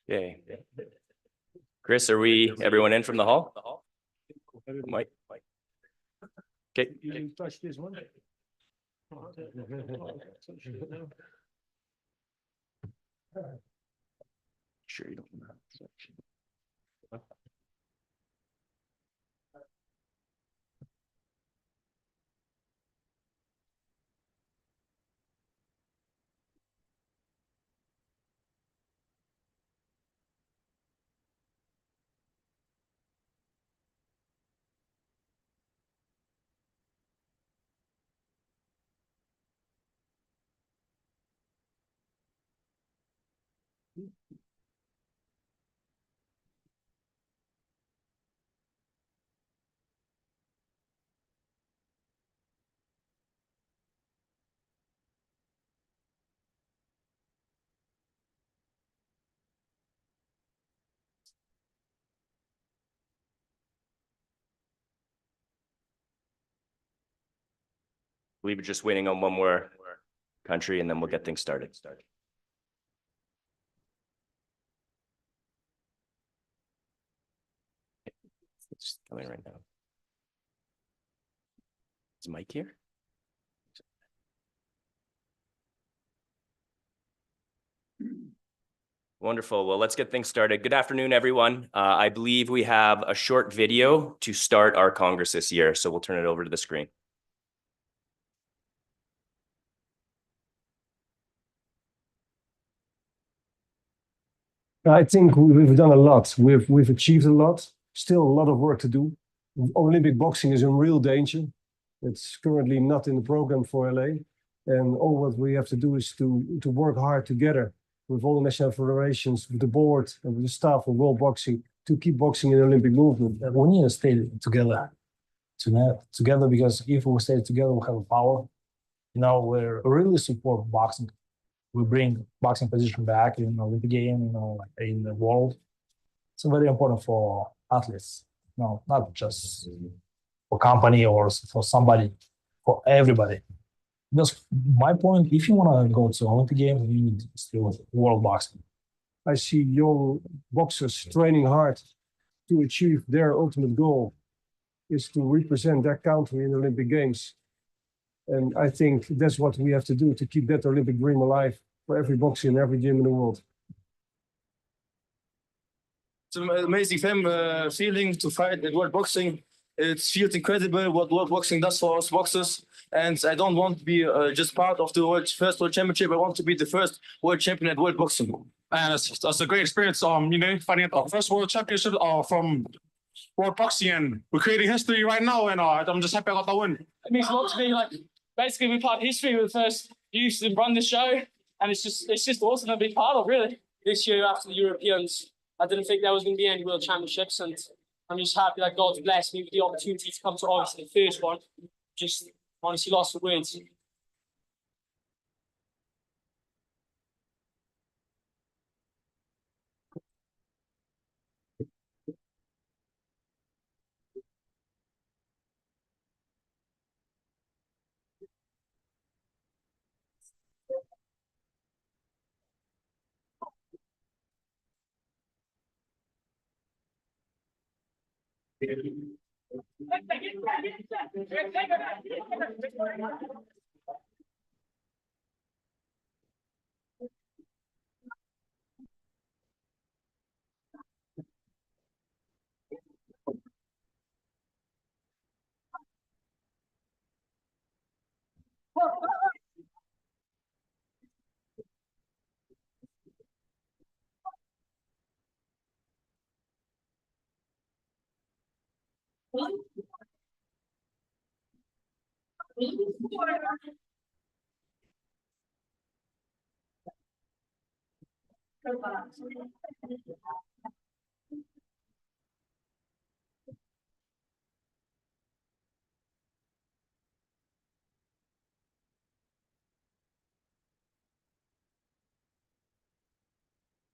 Okay. Chris, are everyone in from the hall? Mike. Okay. You touch this one. Sure you don't. We were just waiting on one more country and then we'll get things started. It's coming right now. Is Mike here? Wonderful. Well, let's get things started. Good afternoon, everyone. I believe we have a short video to start our Congress this year, so we'll turn it over to the screen. I think we've done a lot. We've achieved a lot. Still a lot of work to do. Olympic boxing is in real danger. It's currently not in the program for LA. And all what we have to do is to work hard together with all the national federations, with the board, and with the staff of World Boxing to keep boxing in the Olympic movement. We need to stay together, because if we stay together, we have power. You know, we really support boxing. We bring boxing position back in the Olympic game, you know, like in the world. It's very important for athletes, you know, not just for company or for somebody, for everybody. Because my point, if you want to go to Olympic Games, you need to stay with world boxing. I see young boxers training hard to achieve their ultimate goal is to represent their country in the Olympic Games. And I think that's what we have to do to keep that Olympic dream alive for every boxer in every gym in the world. It's an amazing feeling to fight at World Boxing. It feels incredible what World Boxing does for us boxers. And I don't want to be just part of the first World Championship. I want to be the first World Champion at World Boxing. And that's a great experience. You know, fighting at our first World Championship from World Boxing, and we're creating history right now. And I'm just happy I got that win. It means a lot to me. Like, basically, we part of history. We're the first youth to run the show, and it's just awesome to be part of. Really, this year after the Europeans, I didn't think there was going to be any World Championships, and I'm just happy that God's blessed me with the opportunity to come to obviously the first one. Just honestly lost for words.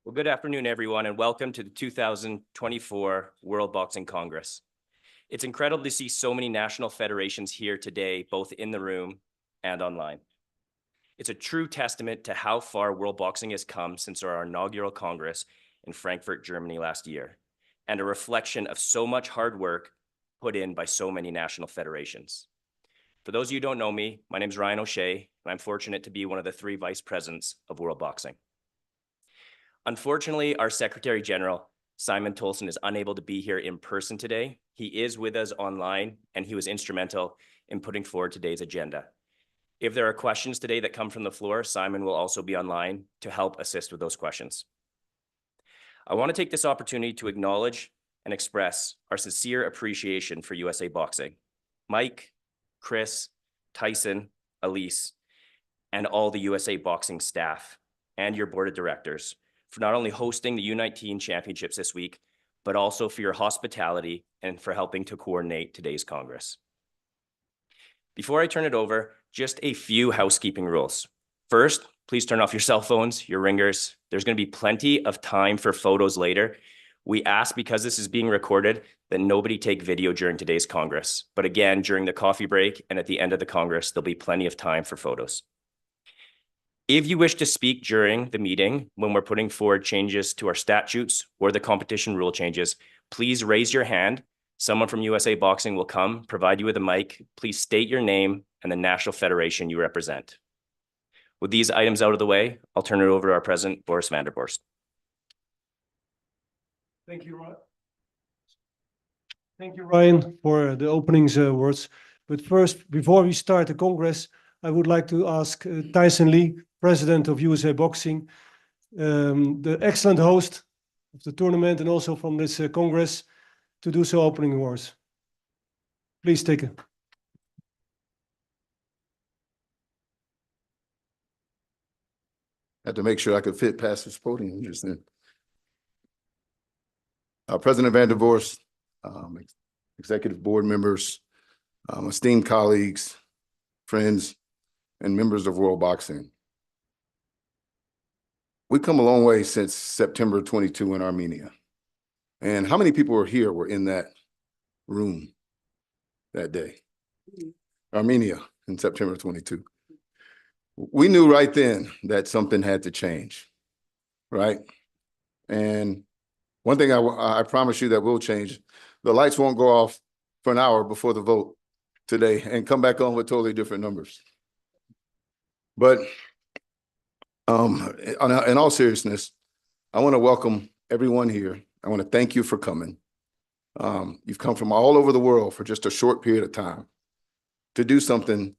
Well, good afternoon, everyone, and welcome to the 2024 World Boxing Congress. It's incredible to see so many national federations here today, both in the room and online. It's a true testament to how far world boxing has come since our inaugural Congress in Frankfurt, Germany last year, and a reflection of so much hard work put in by so many national federations. For those of you who don't know me, my name is Ryan O'Shea, and I'm fortunate to be one of the 3 vice presidents of World Boxing. Unfortunately, our Secretary General, Simon Tolson, is unable to be here in person today. He is with us online, and he was instrumental in putting forward today's agenda. If there are questions today that come from the floor, Simon will also be online to help assist with those questions. I want to take this opportunity to acknowledge and express our sincere appreciation for USA Boxing. Mike, Chris, Tyson, Elise, and all the USA Boxing staff and your board of directors for not only hosting the U19 Championships this week, but also for your hospitality and for helping to coordinate today's Congress. Before I turn it over, just a few housekeeping rules. First, please turn off your cell phones, your ringers. There's going to be plenty of time for photos later. We ask, because this is being recorded, that nobody take video during today's Congress. But again, during the coffee break and at the end of the Congress, there'll be plenty of time for photos. If you wish to speak during the meeting when we're putting forward changes to our statutes or the competition rule changes, please raise your hand. Someone from USA Boxing will come, provide you with a mic. Please state your name and the national federation you represent. With these items out of the way, I'll turn it over to our president, Boris van der Borst. Thank you, Ryan. Thank you, Ryan, for the opening words. But first, before we start the Congress, I would like to ask Tyson Lee, President of USA Boxing, the excellent host of the tournament and also from this Congress, to do so opening words. Please take it. Had to make sure I could fit past this podium just then. President van der Borst, executive board members, esteemed colleagues, friends, and members of World Boxing. We've come a long way since September 22 in Armenia. And how many people were in that room that day? Armenia in September 22. We knew right then that something had to change, right? And one thing I promise you that will change, the lights won't go off for an hour before the vote today and come back on with totally different numbers. But in all seriousness, I want to welcome everyone here. I want to thank you for coming. You've come from all over the world for just a short period of time to do something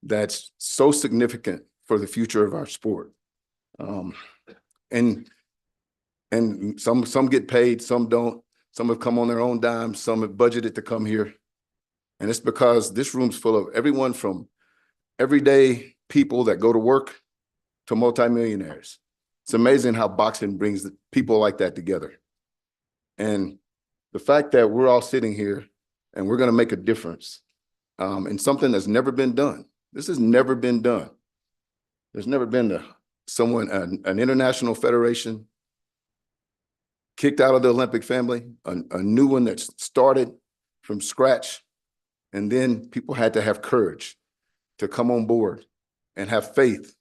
that's so significant for the future of our sport. And some get paid, some don't. Some have come on their own dime, some have budgeted to come here. And it's because this room's full of everyone from everyday people that go to work to multimillionaires. It's amazing how boxing brings people like that together. And the fact that we're all sitting here and we're going to make a difference in something that's never been done. This has never been done. There's never been an international federation kicked out of the Olympic family, a new one that started from scratch. And then people had to have courage to come on board and have faith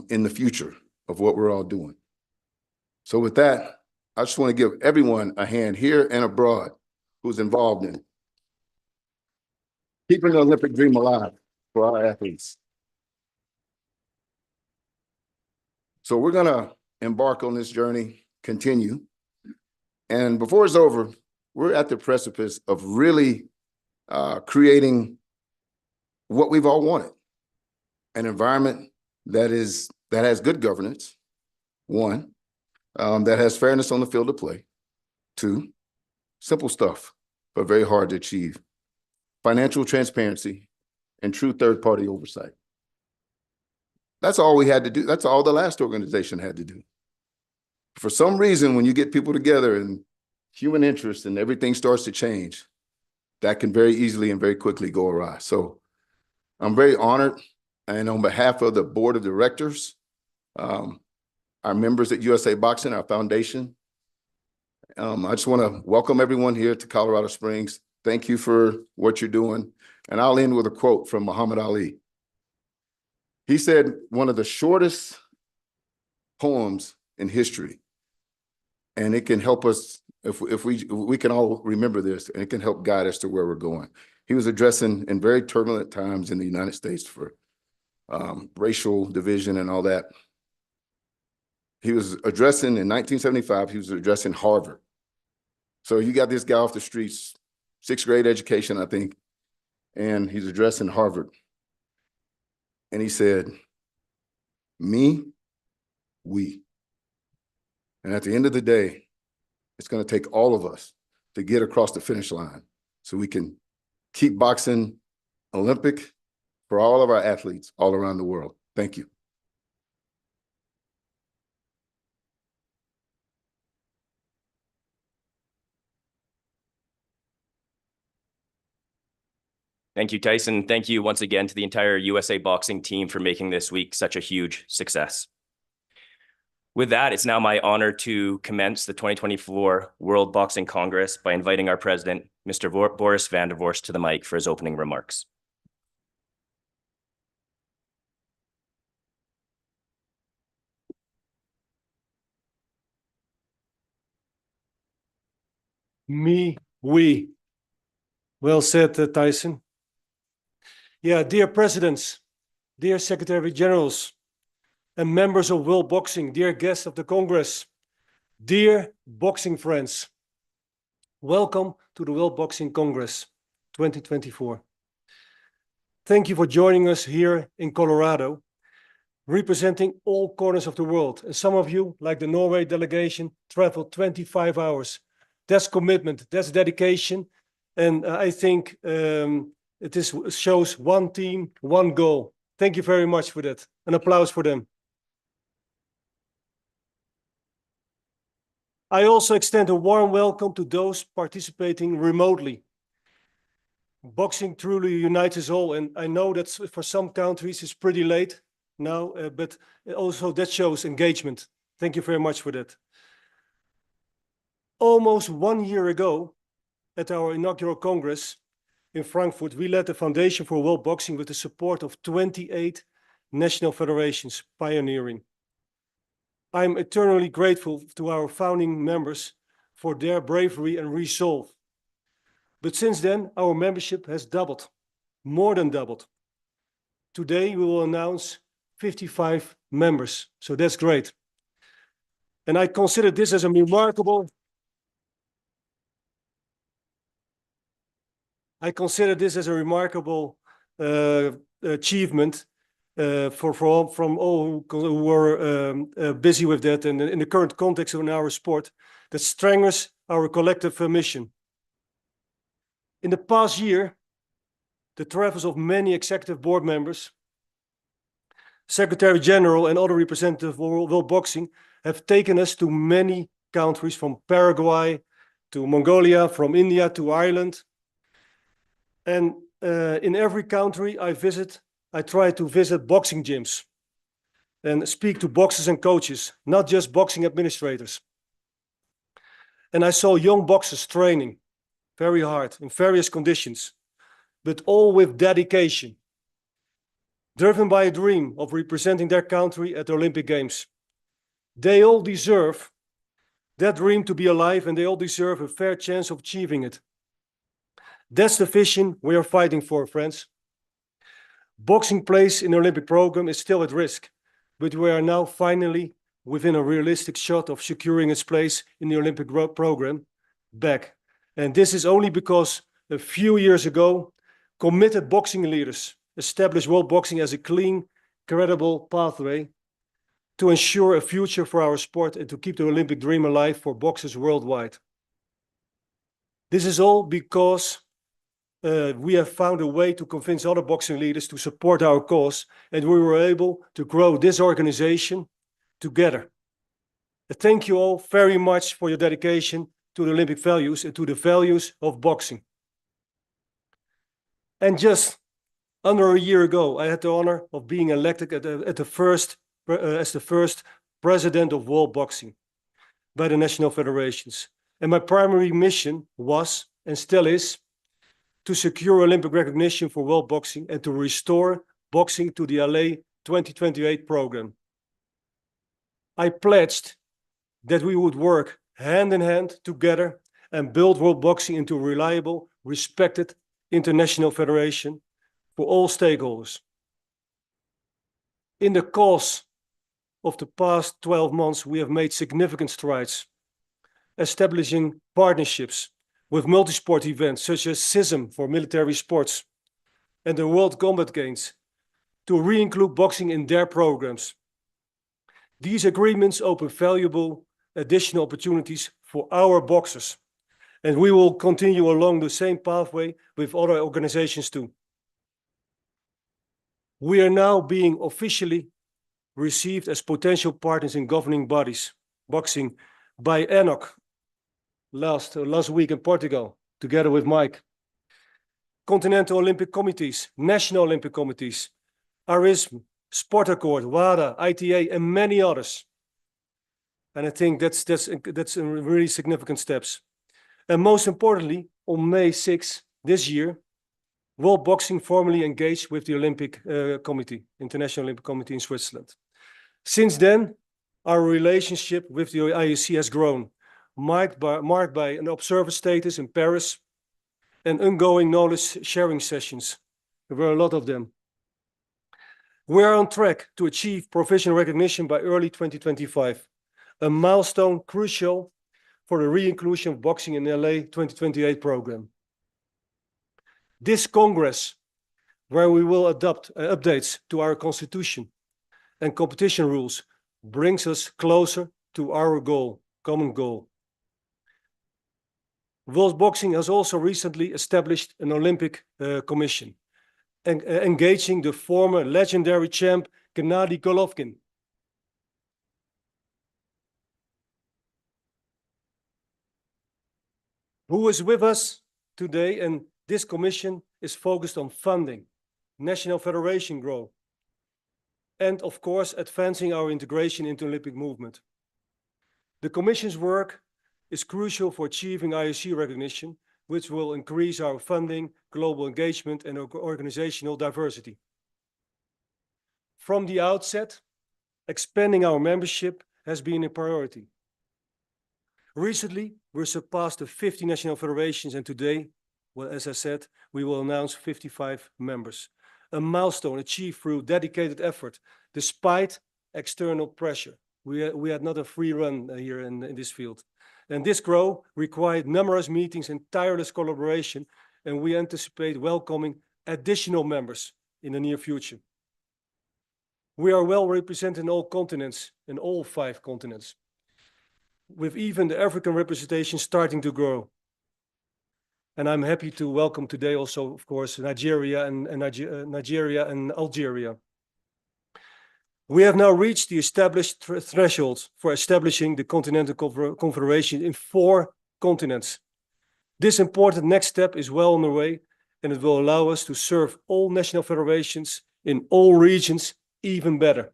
in the future of what we're all doing. So with that, I just want to give everyone a hand here and abroad who's involved in keeping the Olympic dream alive for our athletes. So we're going to embark on this journey, continue. And before it's over, we're at the precipice of really creating what we've all wanted, an environment that has good governance, one, that has fairness on the field of play, two, simple stuff, but very hard to achieve, financial transparency, and true third-party oversight. That's all we had to do. That's all the last organization had to do. For some reason, when you get people together and human interest and everything starts to change, that can very easily and very quickly go awry. So I'm very honored. And on behalf of the board of directors, our members at USA Boxing, our foundation, I just want to welcome everyone here to Colorado Springs. Thank you for what you're doing. And I'll end with a quote from Muhammad Ali. He said one of the shortest poems in history, and it can help us if we can all remember this, and it can help guide us to where we're going. He was addressing in very turbulent times in the United States for racial division and all that. He was addressing in 1975, he was addressing Harvard. So you got this guy off the streets, 6th grade education, I think, and he's addressing Harvard. And he said, me, we. And at the end of the day, it's going to take all of us to get across the finish line so we can keep boxing Olympic for all of our athletes all around the world. Thank you. Thank you, Tyson. Thank you once again to the entire USA Boxing team for making this week such a huge success. With that, it's now my honor to commence the 2024 World Boxing Congress by inviting our president, Mr. Boris van der Vorst, to the mic for his opening remarks. Me, we. Well said, Tyson. Yeah, dear presidents, dear secretary generals, and members of World Boxing, dear guests of the Congress, dear boxing friends, welcome to the World Boxing Congress 2024. Thank you for joining us here in Colorado, representing all corners of the world. And some of you, like the Norway delegation, traveled 25 hours. That's commitment, that's dedication. And I think it shows one team, one goal. Thank you very much for that. An applause for them. I also extend a warm welcome to those participating remotely. Boxing truly unites us all, and I know that for some countries it's pretty late now, but also that shows engagement. Thank you very much for that. Almost 1 year ago, at our inaugural Congress in Frankfurt, we led the Foundation for World Boxing with the support of 28 national federations, pioneering. I'm eternally grateful to our founding members for their bravery and resolve. But since then, our membership has doubled, more than doubled. Today, we will announce 55 members, so that's great. And I consider this as a remarkable achievement from all who were busy with that, and in the current context of our sport, that strengthens our collective mission. In the past year, the travels of many executive board members, Secretary General, and other representatives of World Boxing have taken us to many countries, from Paraguay to Mongolia, from India to Ireland. And in every country I visit, I try to visit boxing gyms and speak to boxers and coaches, not just boxing administrators. And I saw young boxers training very hard in various conditions, but all with dedication, driven by a dream of representing their country at the Olympic Games. They all deserve that dream to be alive, and they all deserve a fair chance of achieving it. That's the vision we are fighting for, friends. Boxing place in the Olympic program is still at risk, but we are now finally within a realistic shot of securing its place in the Olympic program back. And this is only because a few years ago, committed boxing leaders established world boxing as a clean, credible pathway to ensure a future for our sport and to keep the Olympic dream alive for boxers worldwide. This is all because we have found a way to convince other boxing leaders to support our cause, and we were able to grow this organization together. Thank you all very much for your dedication to the Olympic values and to the values of boxing. And just under a year ago, I had the honor of being elected as the first president of World Boxing by the national federations. And my primary mission was, and still is, to secure Olympic recognition for world boxing and to restore boxing to the LA 2028 program. I pledged that we would work hand in hand together and build world boxing into a reliable, respected international federation for all stakeholders. In the course of the past 12 months, we have made significant strides, establishing partnerships with multi-sport events such as CISM for military sports and the World Combat Games to re-include boxing in their programs. These agreements open valuable additional opportunities for our boxers, and we will continue along the same pathway with other organizations too. We are now being officially received as potential partners in governing bodies, boxing, by ANOC last week in Portugal, together with Mike. Continental Olympic Committees, National Olympic Committees, ARISM, Sport Accord, WADA, ITA, and many others. And I think that's really significant steps. And most importantly, on May 6th this year, World Boxing formally engaged with the Olympic Committee, International Olympic Committee in Switzerland. Since then, our relationship with the IOC has grown, marked by an observer status in Paris and ongoing knowledge sharing sessions. There were a lot of them. We are on track to achieve professional recognition by early 2025, a milestone crucial for the re-inclusion of boxing in the LA 2028 program. This Congress, where we will adopt updates to our constitution and competition rules, brings us closer to our goal, common goal. World Boxing has also recently established an Olympic commission, engaging the former legendary champ Gennady Golovkin. Who is with us today, and this commission is focused on funding, national federation growth, and of course, advancing our integration into Olympic movement. The commission's work is crucial for achieving IOC recognition, which will increase our funding, global engagement, and organizational diversity. From the outset, expanding our membership has been a priority. Recently, we surpassed the 50 national federations, and today, well, as I said, we will announce 55 members, a milestone achieved through dedicated effort, despite external pressure. We had not a free run here in this field. And this growth required numerous meetings and tireless collaboration, and we anticipate welcoming additional members in the near future. We are well represented in all continents, in all 5 continents, with even the African representation starting to grow. And I'm happy to welcome today also, of course, Nigeria and Algeria. We have now reached the established threshold for establishing the Continental Confederation in 4 continents. This important next step is well on the way, and it will allow us to serve all national federations in all regions even better.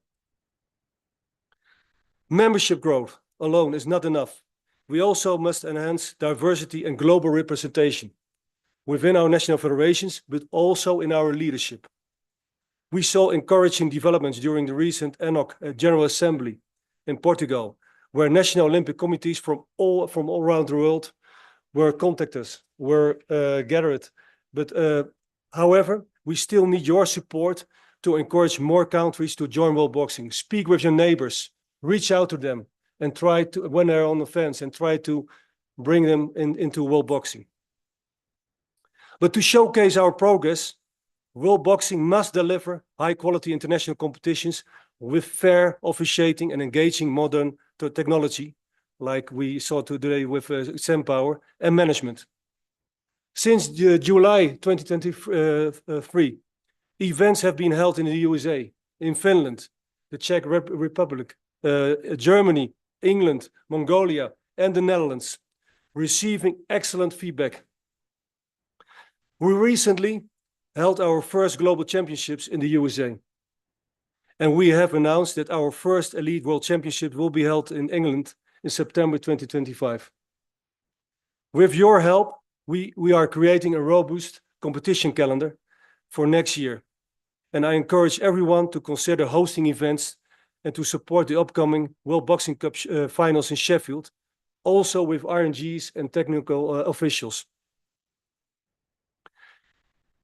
Membership growth alone is not enough. We also must enhance diversity and global representation within our national federations, but also in our leadership. We saw encouraging developments during the recent ANOC General Assembly in Portugal, where national Olympic committees from all around the world were gathered. But however, we still need your support to encourage more countries to join World Boxing. Speak with your neighbors, reach out to them, and try to, when they're on the fence, and try to bring them into World Boxing. But to showcase our progress, World Boxing must deliver high-quality international competitions with fair officiating and engaging modern technology, like we saw today with SemPower, and management. Since July 2023, events have been held in the USA, in Finland, the Czech Republic, Germany, England, Mongolia, and the Netherlands, receiving excellent feedback. We recently held our first global championships in the USA, and we have announced that our first elite world championship will be held in England in September 2025. With your help, we are creating a robust competition calendar for next year, and I encourage everyone to consider hosting events and to support the upcoming World Boxing Cup finals in Sheffield, also with RNGs and technical officials.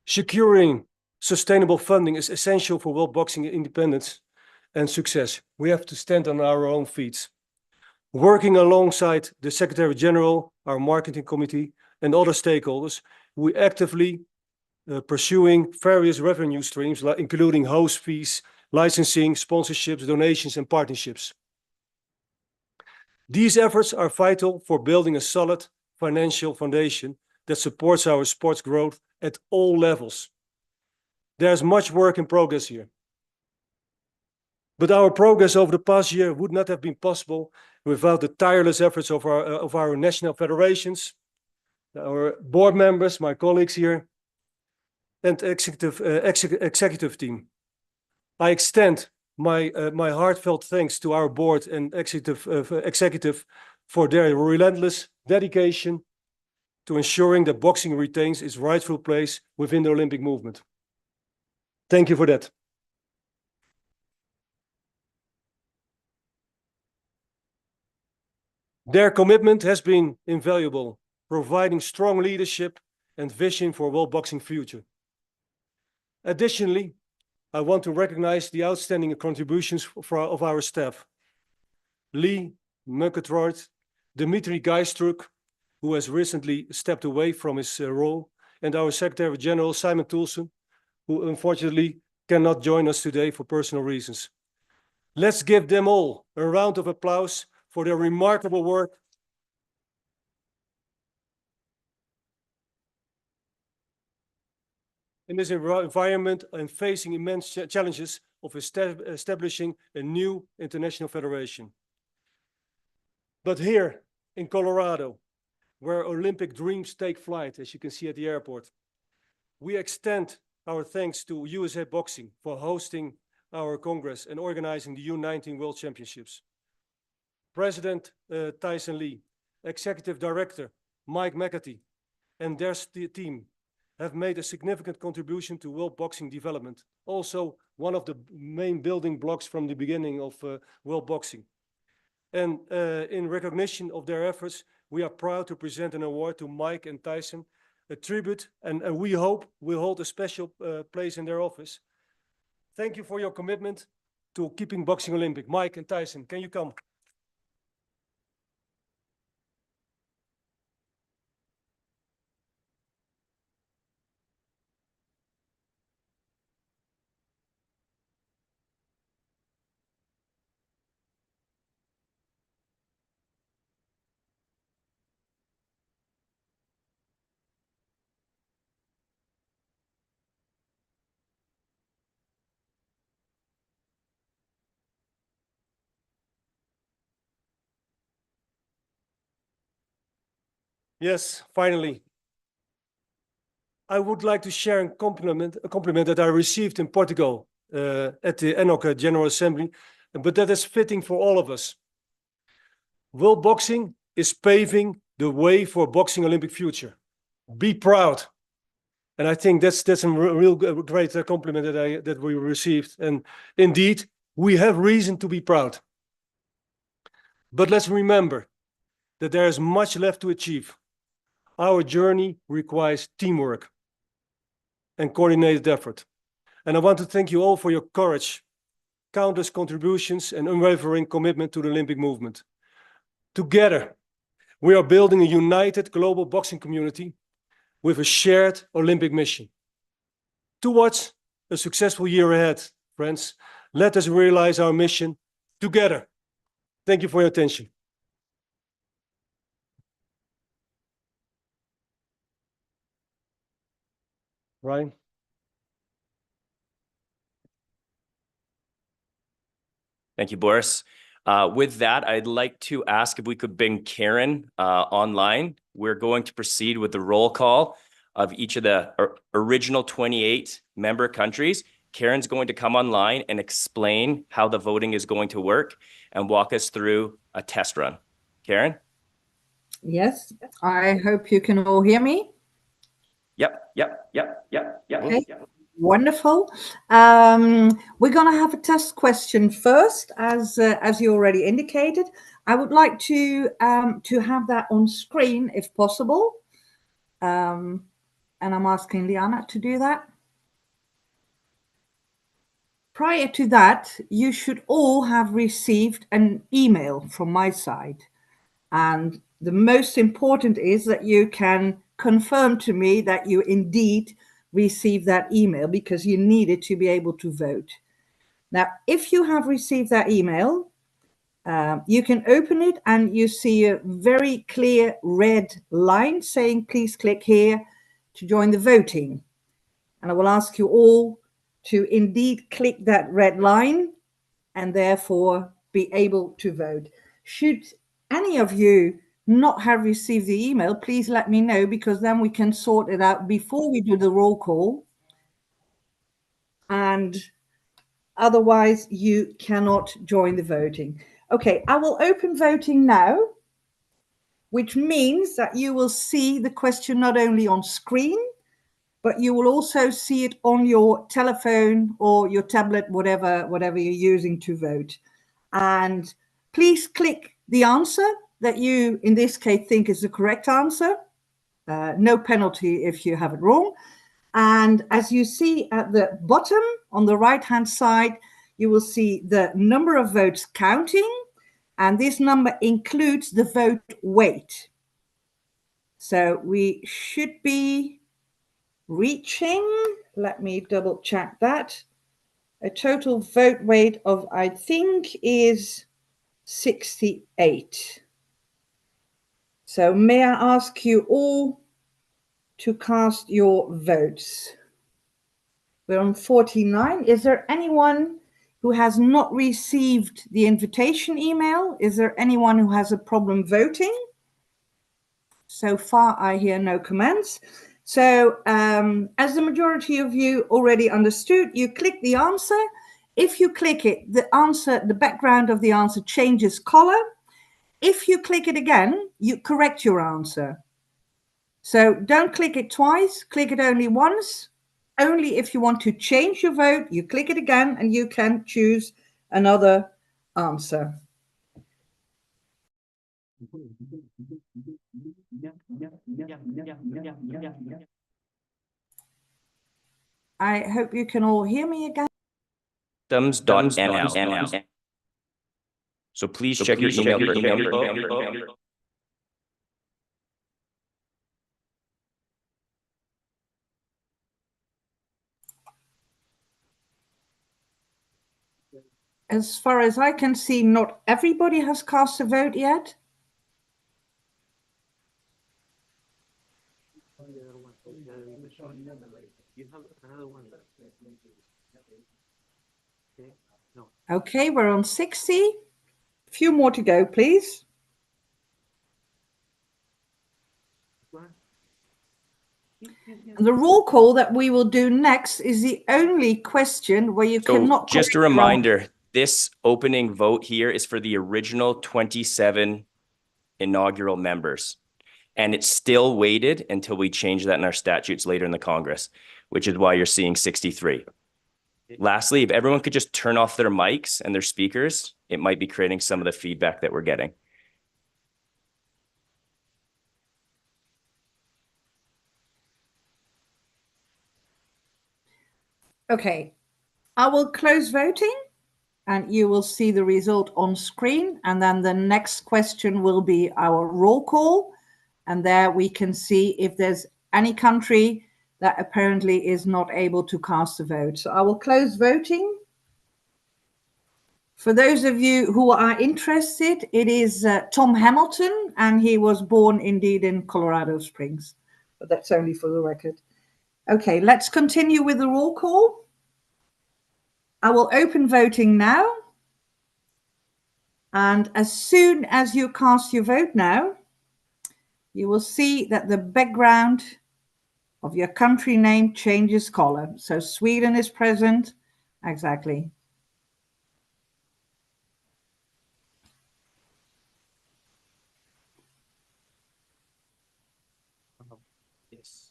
Securing sustainable funding is essential for world boxing independence and success. We have to stand on our own feet. Working alongside the Secretary General, our marketing committee, and other stakeholders, we actively pursuing various revenue streams, including host fees, licensing, sponsorships, donations, and partnerships. These efforts are vital for building a solid financial foundation that supports our sports growth at all levels. There's much work in progress here. But our progress over the past year would not have been possible without the tireless efforts of our national federations, our board members, my colleagues here, and executive team. I extend my heartfelt thanks to our board and executive for their relentless dedication to ensuring that boxing retains its rightful place within the Olympic movement. Thank you for that. Their commitment has been invaluable, providing strong leadership and vision for world boxing future. Additionally, I want to recognize the outstanding contributions of our staff. Lee Murgatroyd, Dimitri Geistruk, who has recently stepped away from his role, and our Secretary General Simon Toulson, who unfortunately cannot join us today for personal reasons. Let's give them all a round of applause for their remarkable work. In this environment and facing immense challenges of establishing a new international federation. But here in Colorado, where Olympic dreams take flight, as you can see at the airport, we extend our thanks to USA Boxing for hosting our Congress and organizing the U19 World Championships. President Tyson Lee, Executive Director Mike McAtee, and their team have made a significant contribution to world boxing development. Also, one of the main building blocks from the beginning of world boxing. And in recognition of their efforts, we are proud to present an award to Mike and Tyson, a tribute, and we hope will hold a special place in their office. Thank you for your commitment to keeping boxing Olympic. Mike and Tyson, can you come? Yes, finally. I would like to share a compliment that I received in Portugal at the ENOC General Assembly, but that is fitting for all of us. World boxing is paving the way for boxing Olympic future. Be proud. And I think that's a real great compliment that we received. And indeed, we have reason to be proud. But let's remember that there is much left to achieve. Our journey requires teamwork and coordinated effort. And I want to thank you all for your courage, countless contributions, and unwavering commitment to the Olympic movement. Together, we are building a united global boxing community with a shared Olympic mission. Towards a successful year ahead, friends, let us realize our mission together. Thank you for your attention. Ryan? Thank you, Boris. With that, I'd like to ask if we could bring Karen online. We're going to proceed with the roll call of each of the original 28 member countries. Karen's going to come online and explain how the voting is going to work and walk us through a test run. Karen? Yes, I hope you can all hear me. Yep. Okay. Yep. Wonderful. We're going to have a test question first, as you already indicated. I would like to have that on screen if possible. And I'm asking Liana to do that. Prior to that, you should all have received an email from my side. And the most important is that you can confirm to me that you indeed received that email, because you need it to be able to vote. Now, if you have received that email, you can open it and you see a very clear red line saying, please click here to join the voting. And I will ask you all to indeed click that red line and therefore be able to vote. Should any of you not have received the email, please let me know, because then we can sort it out before we do the roll call. And otherwise, you cannot join the voting. Okay, I will open voting now, which means that you will see the question not only on screen, but you will also see it on your telephone or your tablet, whatever you're using to vote. And please click the answer that you, in this case, think is the correct answer. No penalty if you have it wrong. And as you see at the bottom on the right-hand side, you will see the number of votes counting, and this number includes the vote weight. So we should be reaching, let me double check that, a total vote weight of, I think, is 68. So may I ask you all to cast your votes? We're on 49. Is there anyone who has not received the invitation email? Is there anyone who has a problem voting? So far, I hear no comments. So as the majority of you already understood, you click the answer. If you click it, the answer, the background of the answer changes color. If you click it again, you correct your answer. So don't click it twice, click it only once. Only if you want to change your vote, you click it again and you can choose another answer. I hope you can all hear me again. Systems.nl. So please check your email for email. As far as I can see, not everybody has cast a vote yet. Okay, we're on 60. A few more to go, please. And the roll call that we will do next is the only question where you cannot. Just a reminder, this opening vote here is for the original 27 inaugural members. And it's still weighted until we change that in our statutes later in the Congress, which is why you're seeing 63. Lastly, if everyone could just turn off their mics and their speakers, it might be creating some of the feedback that we're getting. Okay, I will close voting and you will see the result on screen. And then the next question will be our roll call. And there we can see if there's any country that apparently is not able to cast a vote. So I will close voting. For those of you who are interested, it is Tom Hamilton, and he was born indeed in Colorado Springs. But that's only for the record. Okay, let's continue with the roll call. I will open voting now. And as soon as you cast your vote now, you will see that the background of your country name changes color. So Sweden is present. Exactly. Yes.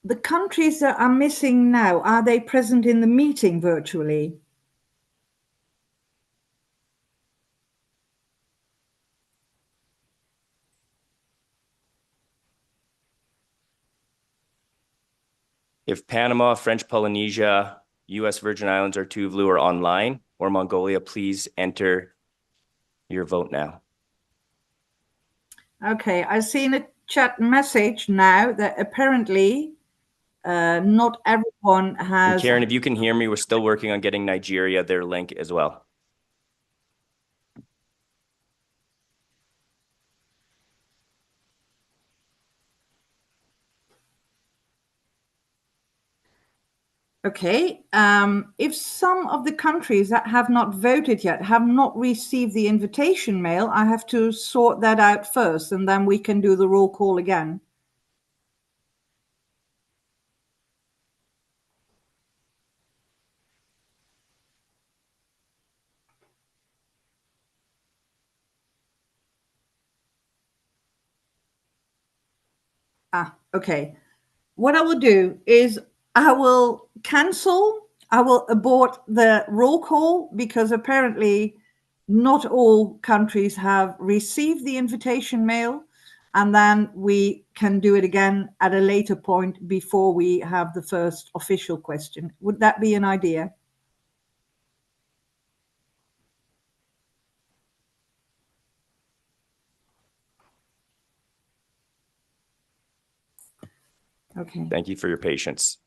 the countries that are missing now, are they present in the meeting virtually? If Panama, French Polynesia, US Virgin Islands, or Tuvalu are online, or Mongolia, please enter your vote now. Okay, I've seen a chat message now that apparently not everyone And has. Karen, if you can hear me, we're still working on getting Nigeria their link as well. Okay, if some of the countries that have not voted yet have not received the invitation mail, I have to sort that out first, and then we can do the roll call again. Okay. What I will do is I will abort the roll call because apparently not all countries have received the invitation mail. And then we can do it again at a later point before we have the first official question. Would that be an idea? Okay. Thank you for your patience.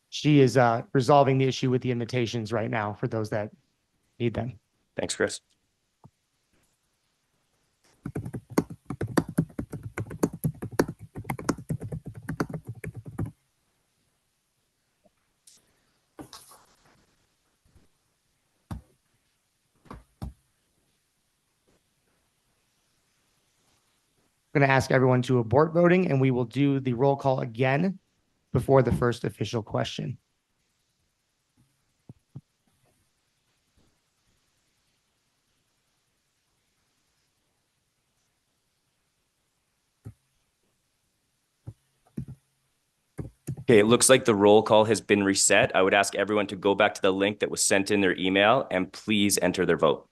She is resolving the issue with the invitations right now for those that need them. Thanks, Chris. I'm going to ask everyone to abort voting, and we will do the roll call again before the first official question. Okay, it looks like the roll call has been reset. I would ask everyone to go back to the link that was sent in their email and please enter their vote.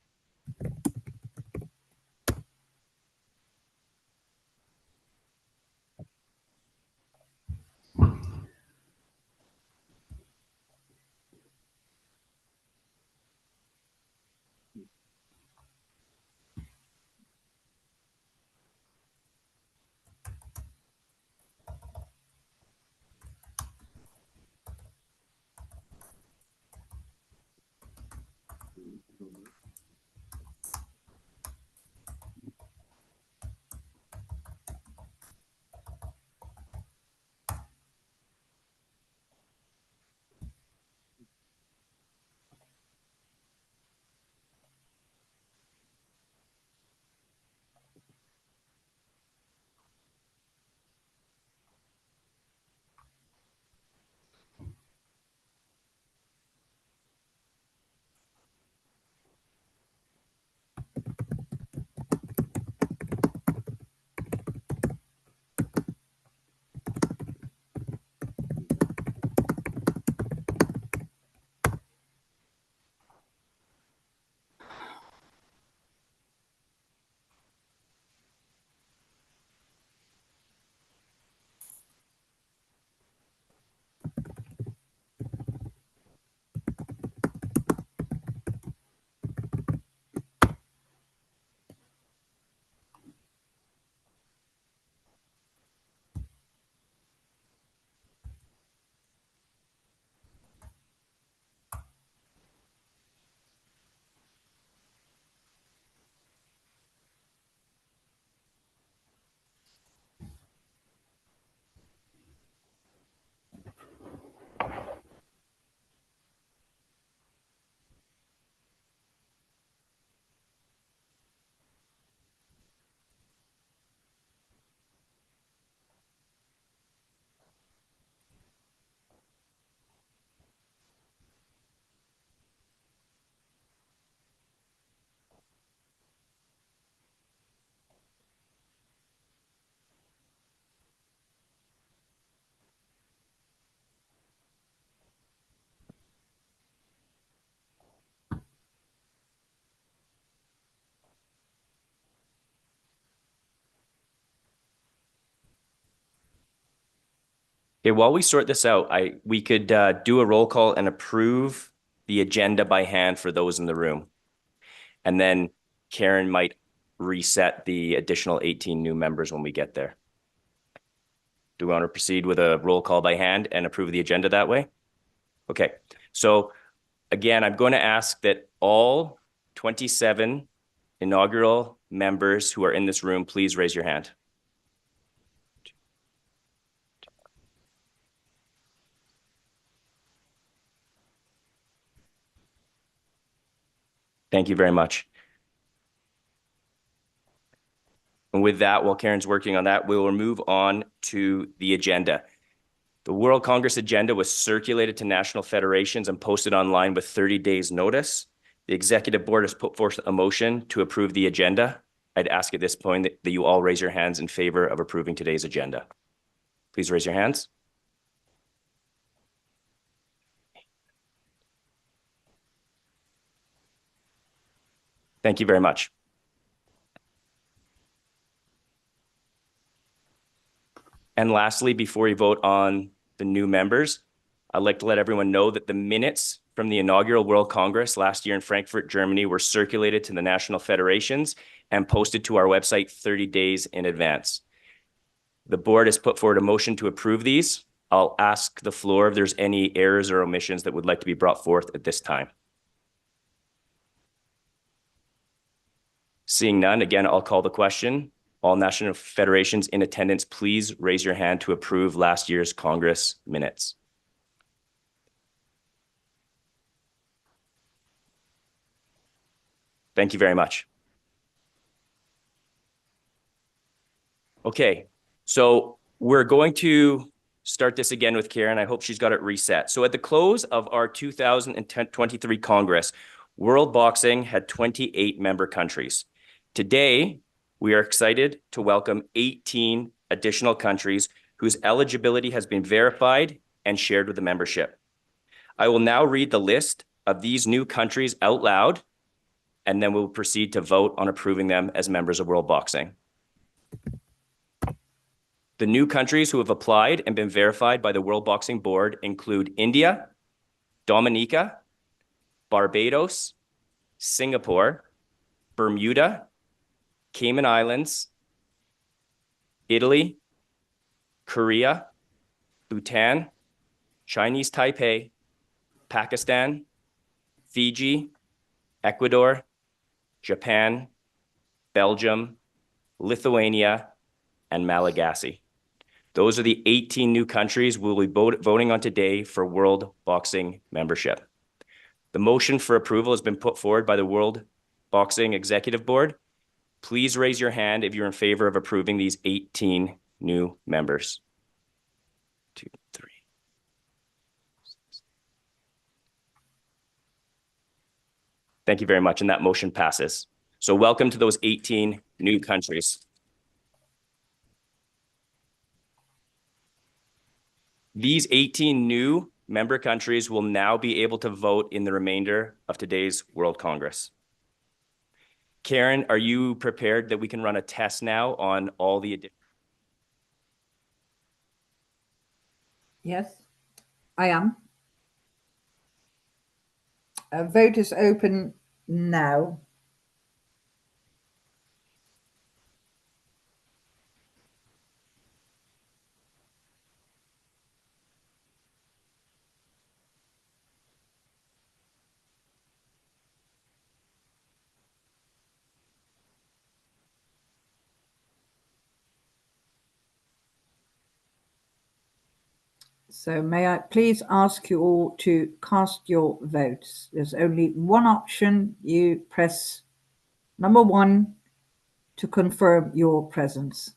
Okay, while we sort this out, we could do a roll call and approve the agenda by hand for those in the room. And then Karen might reset the additional 18 new members when we get there. Do we want to proceed with a roll call by hand and approve the agenda that way? Okay, so again, I'm going to ask that all 27 inaugural members who are in this room, please raise your hand. Thank you very much. And with that, while Karen's working on that, we will move on to the agenda. The World Congress agenda was circulated to national federations and posted online with 30 days notice. The executive board has put forth a motion to approve the agenda. I'd ask at this point that you all raise your hands in favor of approving today's agenda. Please raise your hands. Thank you very much. And lastly, before we vote on the new members, I'd like to let everyone know that the minutes from the inaugural World Congress last year in Frankfurt, Germany, were circulated to the national federations and posted to our website 30 days in advance. The board has put forward a motion to approve these. I'll ask the floor if there's any errors or omissions that would like to be brought forth at this time. Seeing none, again, I'll call the question. All national federations in attendance, please raise your hand to approve last year's Congress minutes. Thank you very much. Okay, so we're going to start this again with Karen. I hope she's got it reset. So at the close of our 2023 Congress, World Boxing had 28 member countries. Today, we are excited to welcome 18 additional countries whose eligibility has been verified and shared with the membership. I will now read the list of these new countries out loud, and then we'll proceed to vote on approving them as members of World Boxing. The new countries who have applied and been verified by the World Boxing Board include India, Dominica, Barbados, Singapore, Bermuda, Cayman Islands, Italy, Korea, Bhutan, Chinese Taipei, Pakistan, Fiji, Ecuador, Japan, Belgium, Lithuania, and Malagasy. Those are the 18 new countries we'll be voting on today for World Boxing membership. The motion for approval has been put forward by the World Boxing Executive Board. Please raise your hand if you're in favor of approving these 18 new members. 2, 3. Thank you very much, and that motion passes. So welcome to those 18 new countries. These 18 new member countries will now be able to vote in the remainder of today's World Congress. Karen, are you prepared that we can run a test now on all the? Yes, I am. A vote is open now. So may I please ask you all to cast your votes. There's only one option. You press number 1 to confirm your presence.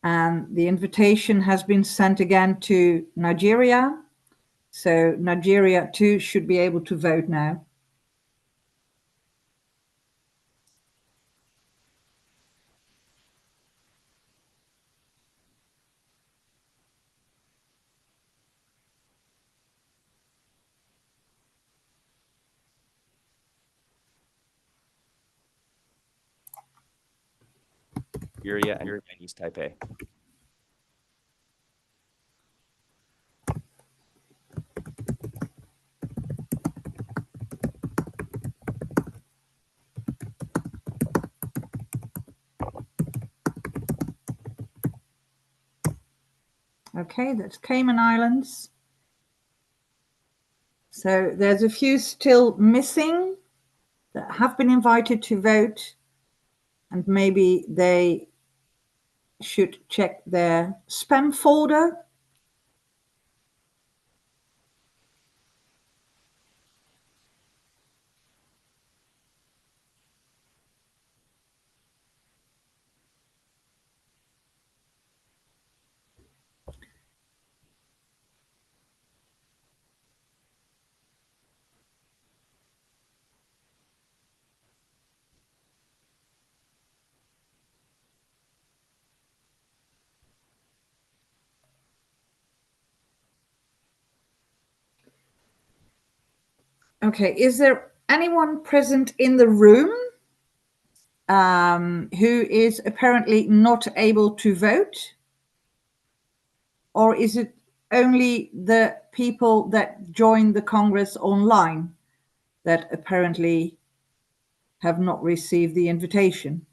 And the invitation has been sent again to Nigeria. So Nigeria too should be able to vote now. Nigeria and Chinese Taipei. Okay, that's Cayman Islands. So there's a few still missing that have been invited to vote, and maybe they should check their spam folder. Okay, is there anyone present in the room who is apparently not able to vote? Or is it only the people that joined the Congress online that apparently have not received the invitation?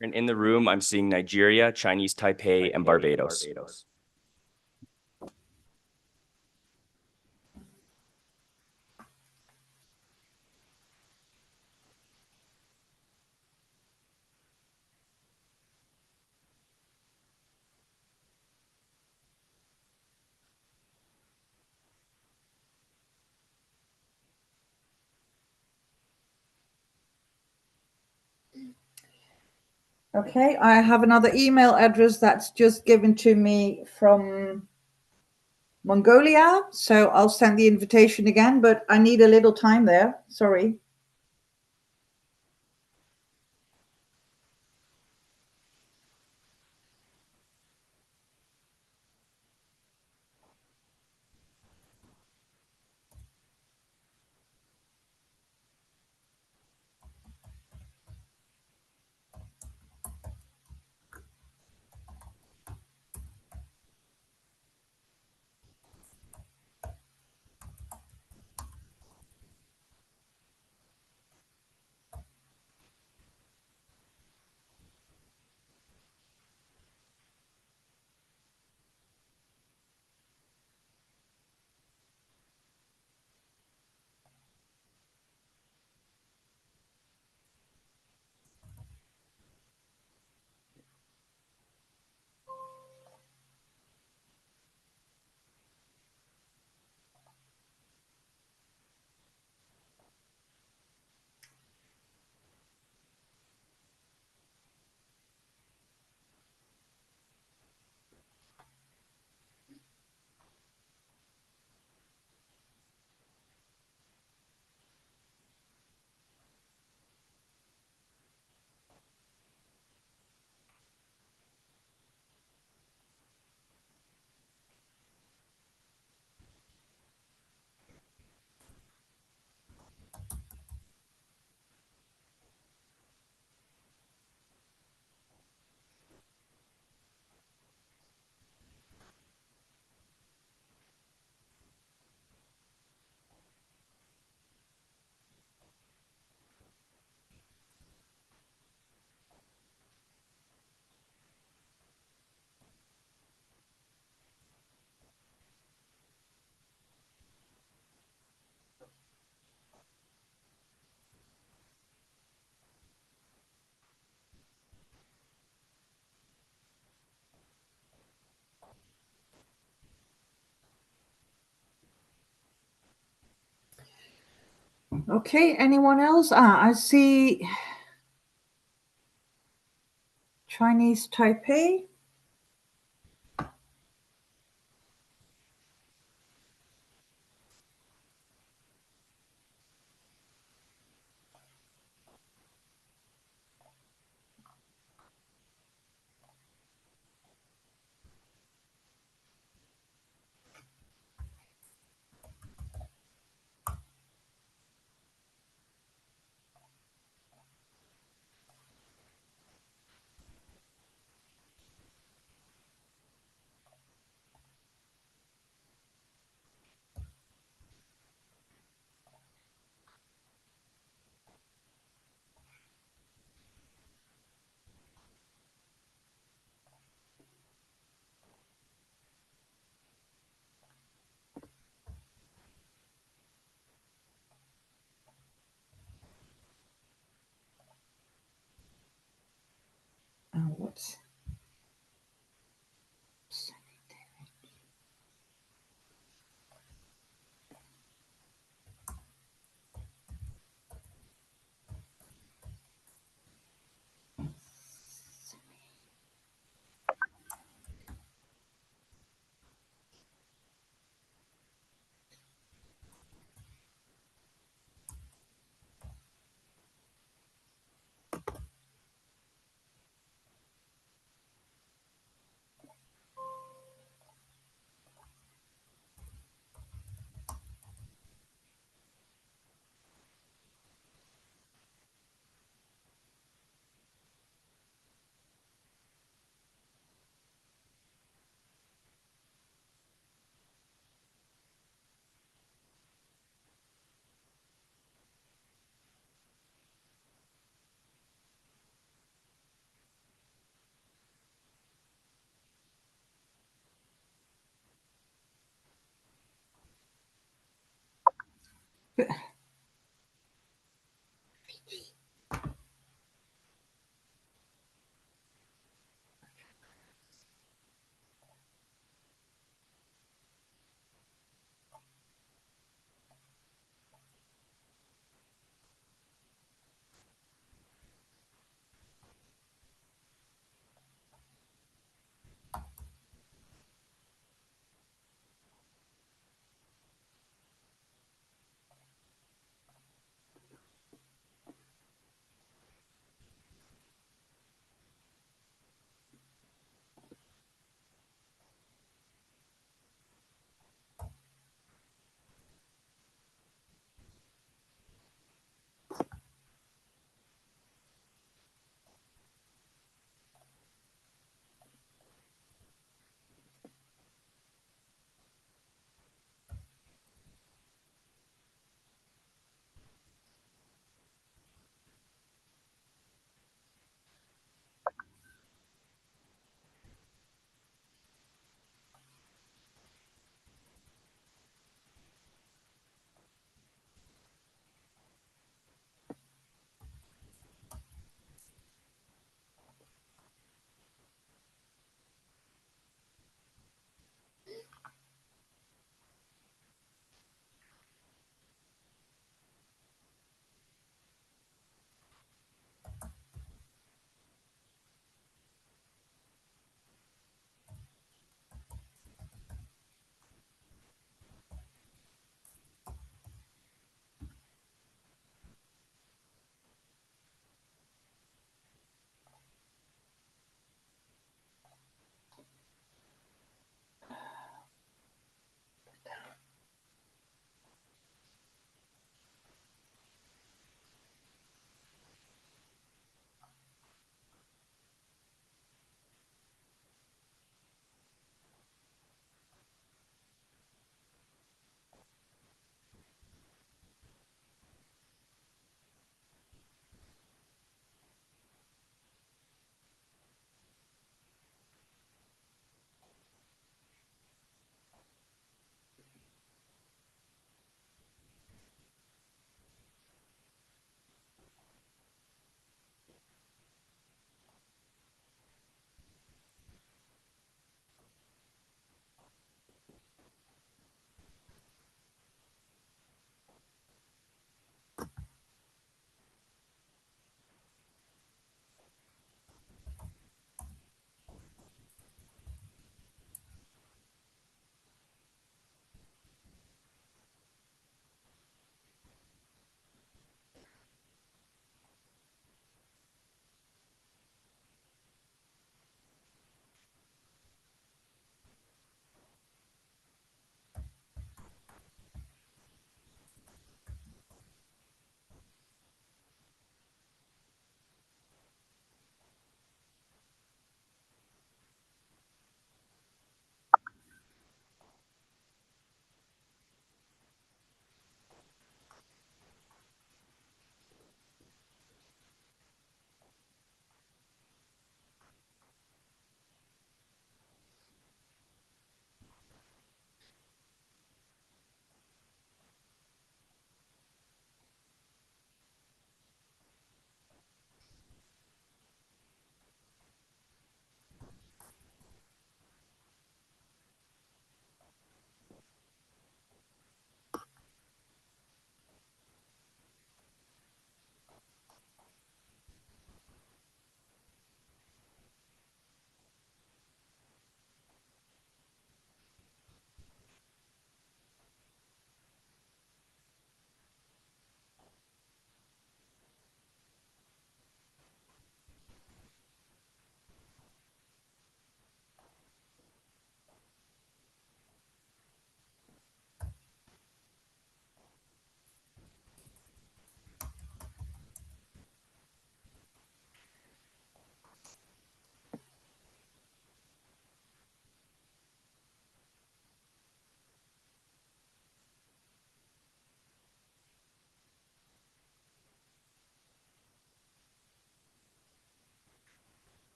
And in the room, I'm seeing Nigeria, Chinese Taipei, and Barbados. Okay, I have another email address that's just given to me from Mongolia. So I'll send the invitation again, but I need a little time there. Sorry. Okay, anyone else? I see Chinese Taipei. Oops.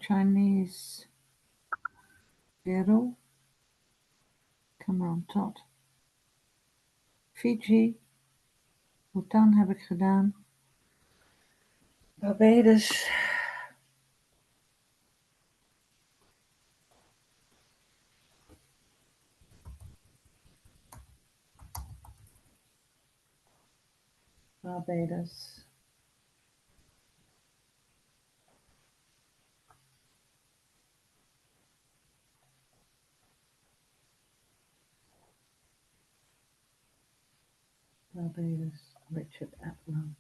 Chinese. Peru. Come on, tot. Fiji. Bhutan heb ik gedaan. Barbados. Barbados. Barbados. Richard Atlam.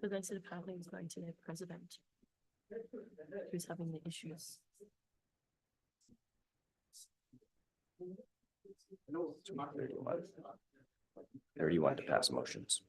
The guy said apparently he's going to the president who's having the issues. Or you want to pass motions?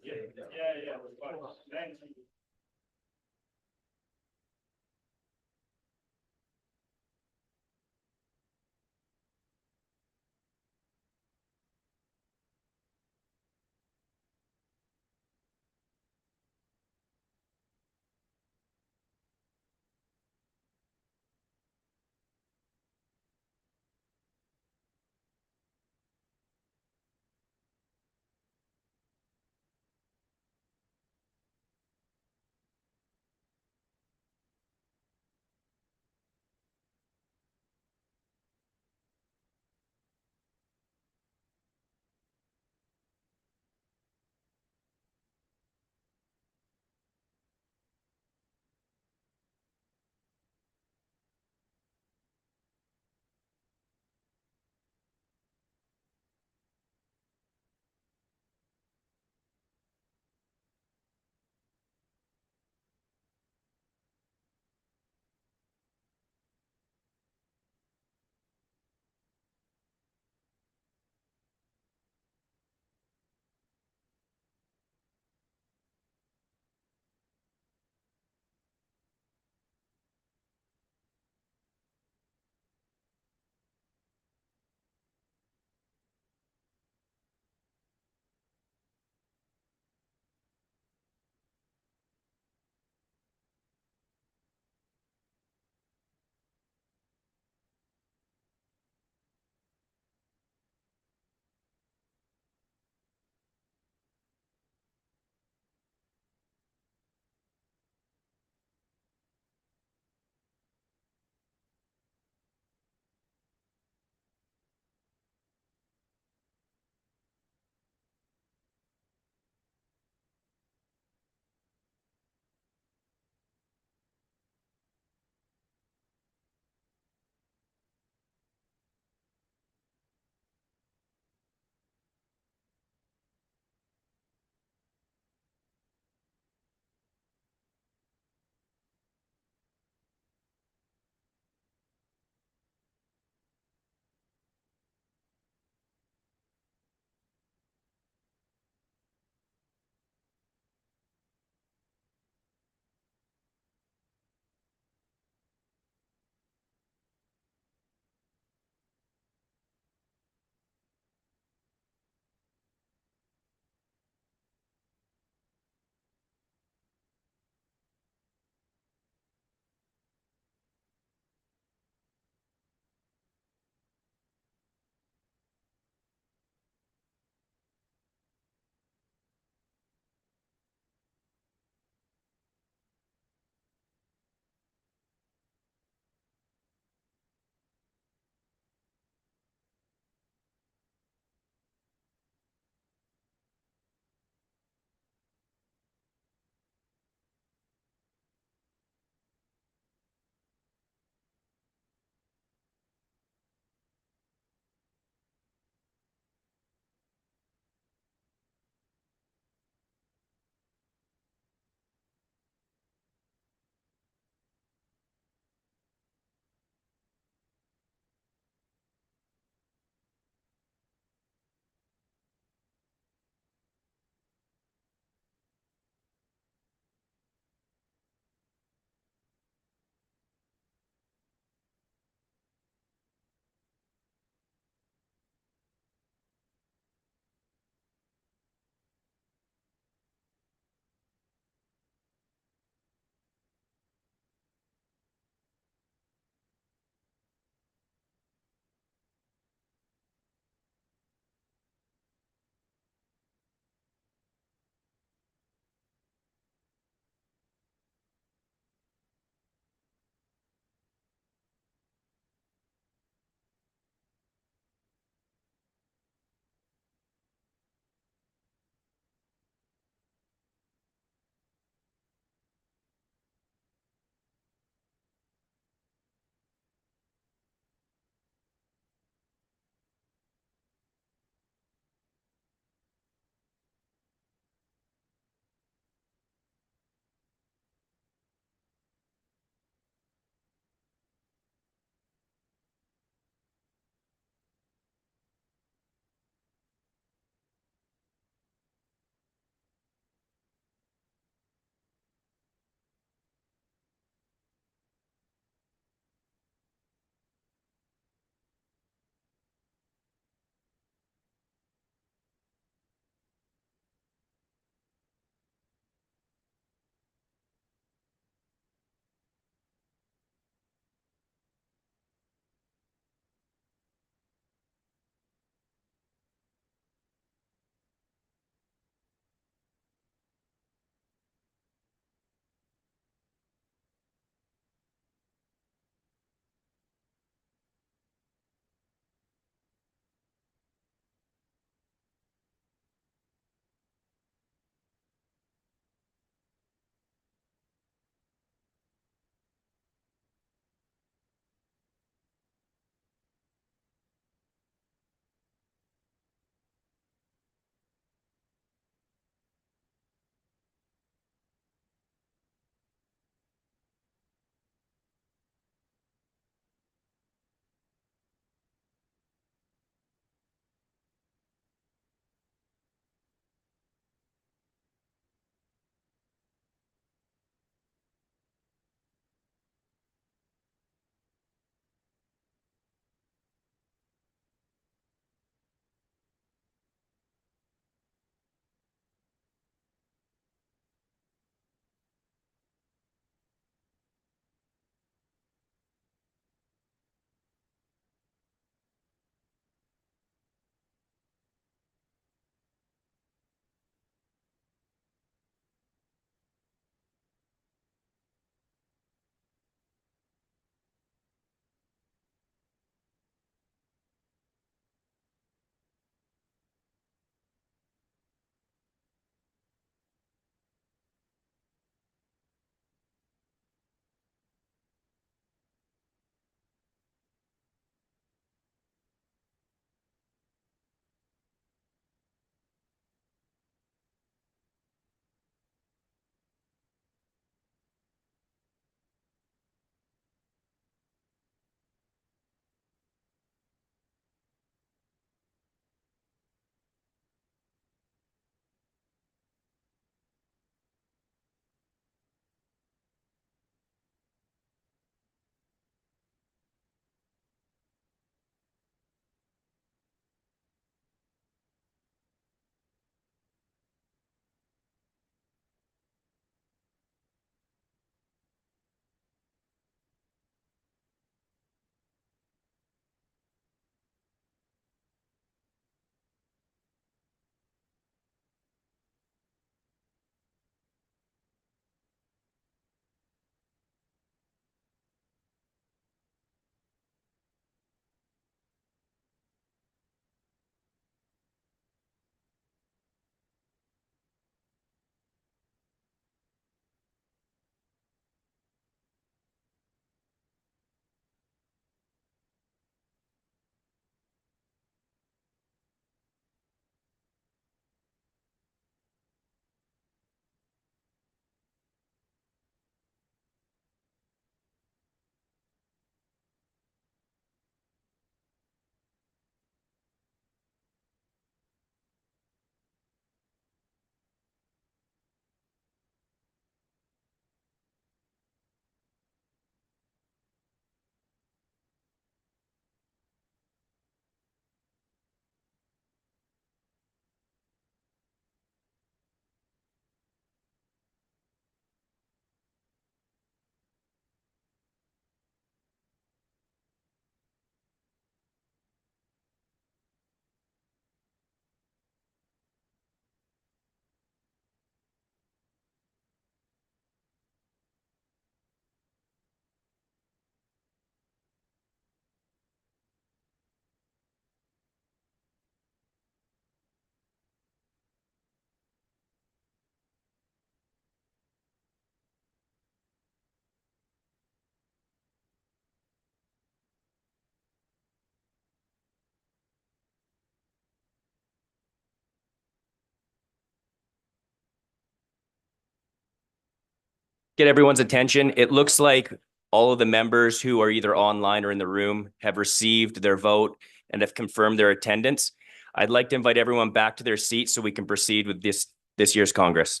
get everyone's attention. It looks like all of the members who are either online or in the room have received their vote and have confirmed their attendance. I'd like to invite everyone back to their seats so we can proceed with this year's Congress.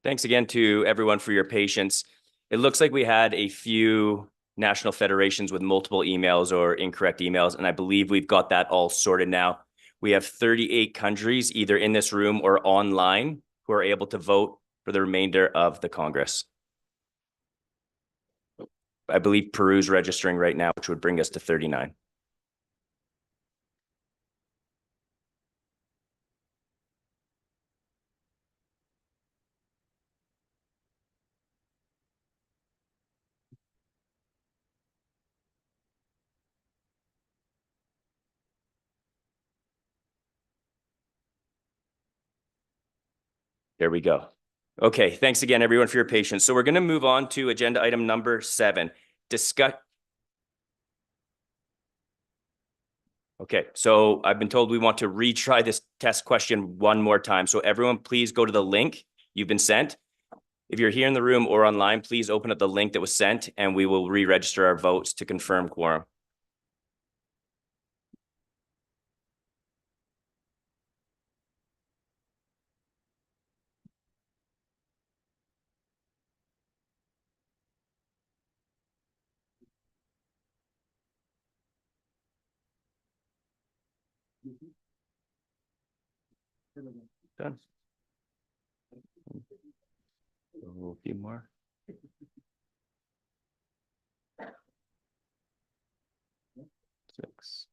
Thanks again to everyone for your patience. It looks like we had a few national federations with multiple emails or incorrect emails, and I believe we've got that all sorted now. We have 38 countries either in this room or online who are able to vote for the remainder of the Congress. I believe Peru's registering right now, which would bring us to 39. There we go. Okay, thanks again, everyone, for your patience. So we're going to move on to agenda item number 7. Okay, so I've been told we want to retry this test question one more time. So everyone, please go to the link you've been sent. If you're here in the room or online, please open up the link that was sent and we will re-register our votes to confirm quorum. Done. A few more. Six.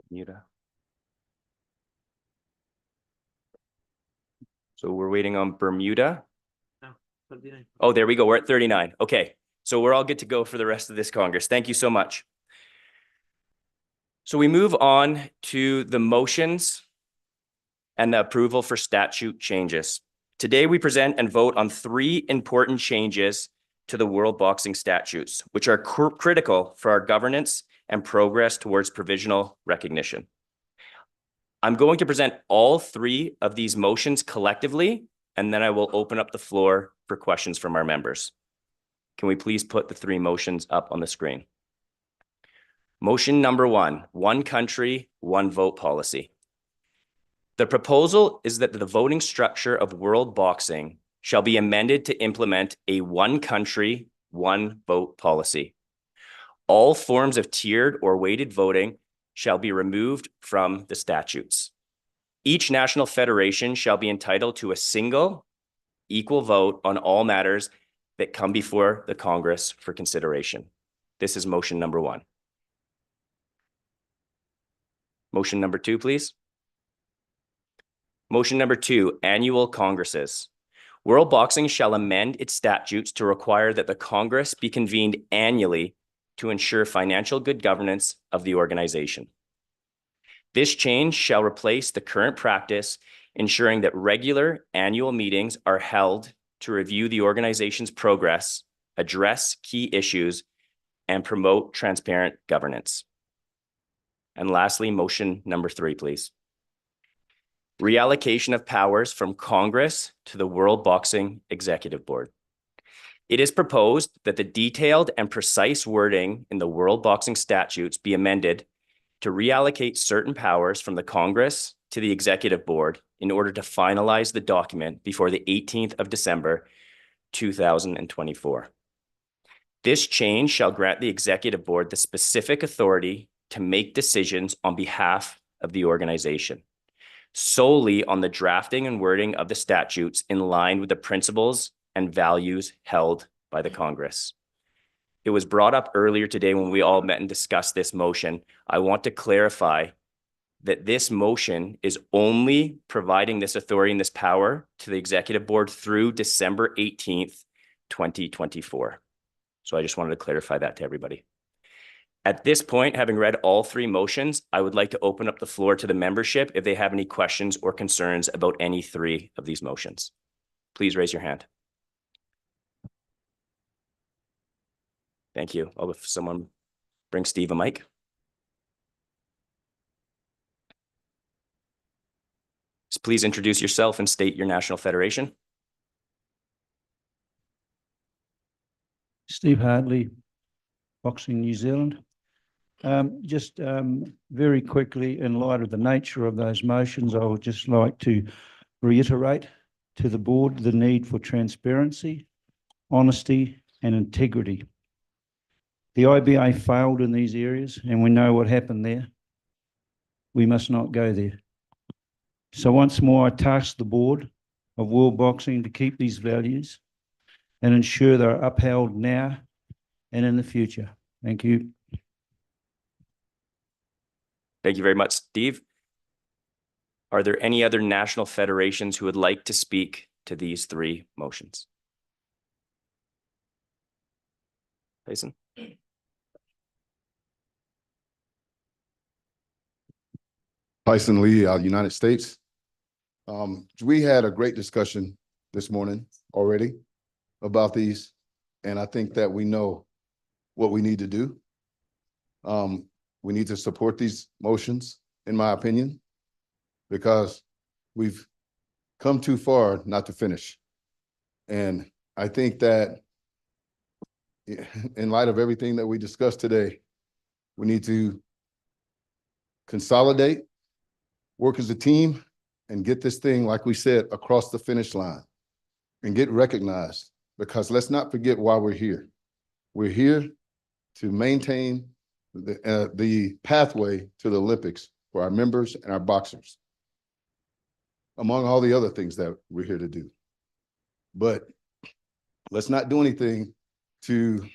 Bermuda. So we're waiting on Bermuda. Oh, there we go. We're at 39. Okay. So we're all good to go for the rest of this Congress. Thank you so much. So we move on to the motions and the approval for statute changes. Today, we present and vote on 3 important changes to the World Boxing Statutes, which are critical for our governance and progress towards provisional recognition. I'm going to present all 3 of these motions collectively, and then I will open up the floor for questions from our members. Can we please put the 3 motions up on the screen? Motion number 1, one country, one vote policy. The proposal is that the voting structure of world boxing shall be amended to implement a one country, one vote policy. All forms of tiered or weighted voting shall be removed from the statutes. Each national federation shall be entitled to a single, equal vote on all matters that come before the Congress for consideration. This is motion number 1. Motion number 2, please. Motion number 2, annual congresses. World Boxing shall amend its statutes to require that the Congress be convened annually to ensure financial good governance of the organization. This change shall replace the current practice, ensuring that regular annual meetings are held to review the organization's progress, address key issues, and promote transparent governance. And lastly, motion number 3, please. Reallocation of powers from Congress to the World Boxing Executive Board. It is proposed that the detailed and precise wording in the World Boxing Statutes be amended to reallocate certain powers from the Congress to the Executive Board in order to finalize the document before the 18th of December, 2024. This change shall grant the Executive Board the specific authority to make decisions on behalf of the organization, solely on the drafting and wording of the statutes in line with the principles and values held by the Congress. It was brought up earlier today when we all met and discussed this motion. I want to clarify that this motion is only providing this authority and this power to the Executive Board through December 18th, 2024. So I just wanted to clarify that to everybody. At this point, having read all 3 motions, I would like to open up the floor to the membership if they have any questions or concerns about any 3 of these motions. Please raise your hand. Thank you. I'll have someone bring Steve a mic. Please introduce yourself and state your national federation. Steve Hartley, Boxing New Zealand. Just very quickly, in light of the nature of those motions, I would just like to reiterate to the board the need for transparency, honesty, and integrity. The IBA failed in these areas, and we know what happened there. We must not go there. So once more, I task the board of World Boxing to keep these values and ensure they're upheld now and in the future. Thank you. Thank you very much, Steve. Are there any other national federations who would like to speak to these 3 motions? Jason? Tyson Lee, United States. We had a great discussion this morning already about these, and I think that we know what we need to do. We need to support these motions, in my opinion, because we've come too far not to finish. And I think that in light of everything that we discussed today, we need to consolidate, work as a team, and get this thing, like we said, across the finish line and get recognized, because let's not forget why we're here. We're here to maintain the pathway to the Olympics for our members and our boxers, among all the other things that we're here to do. But let's not do anything to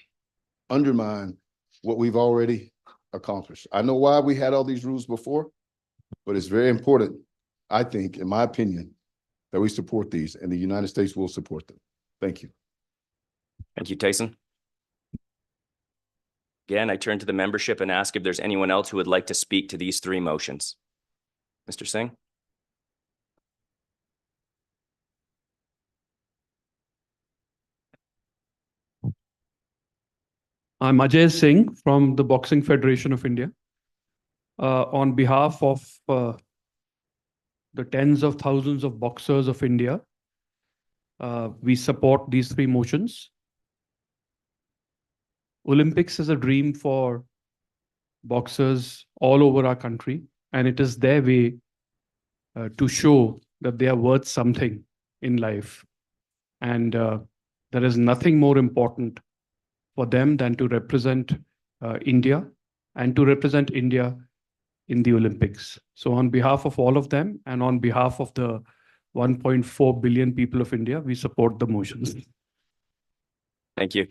undermine what we've already accomplished. I know why we had all these rules before, but it's very important, I think, in my opinion, that we support these, and the United States will support them. Thank you. Thank you, Tyson. Again, I turn to the membership and ask if there's anyone else who would like to speak to these 3 motions. Mr. Singh? I'm Ajay Singh from the Boxing Federation of India. On behalf of the tens of thousands of boxers of India, we support these 3 motions. Olympics is a dream for boxers all over our country, and it is their way to show that they are worth something in life. And there is nothing more important for them than to represent India and to represent India in the Olympics. So on behalf of all of them and on behalf of the 1.4 billion people of India, we support the motions. Thank you.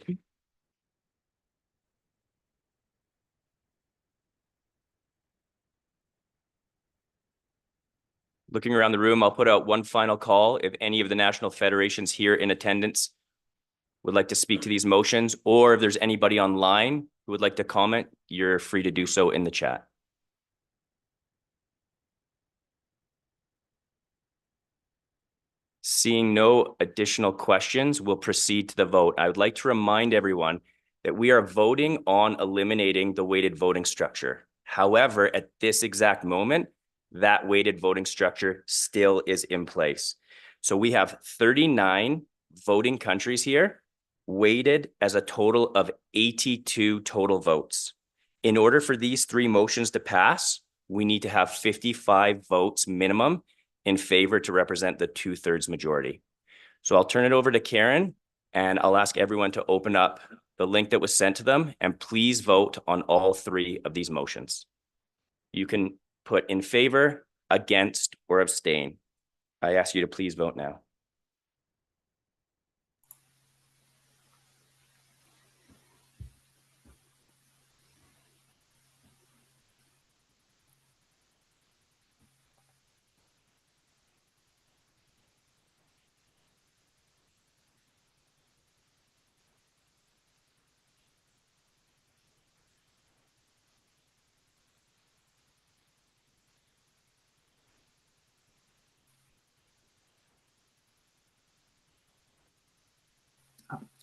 Looking around the room, I'll put out one final call. If any of the national federations here in attendance would like to speak to these motions, or if there's anybody online who would like to comment, you're free to do so in the chat. Seeing no additional questions, we'll proceed to the vote. I would like to remind everyone that we are voting on eliminating the weighted voting structure. However, at this exact moment, that weighted voting structure still is in place. So we have 39 voting countries here, weighted as a total of 82 total votes. In order for these three motions to pass, we need to have 55 votes minimum in favor to represent the 2/3 majority. So I'll turn it over to Karen, and I'll ask everyone to open up the link that was sent to them, and please vote on all three of these motions. You can put in favor, against, or abstain. I ask you to please vote now.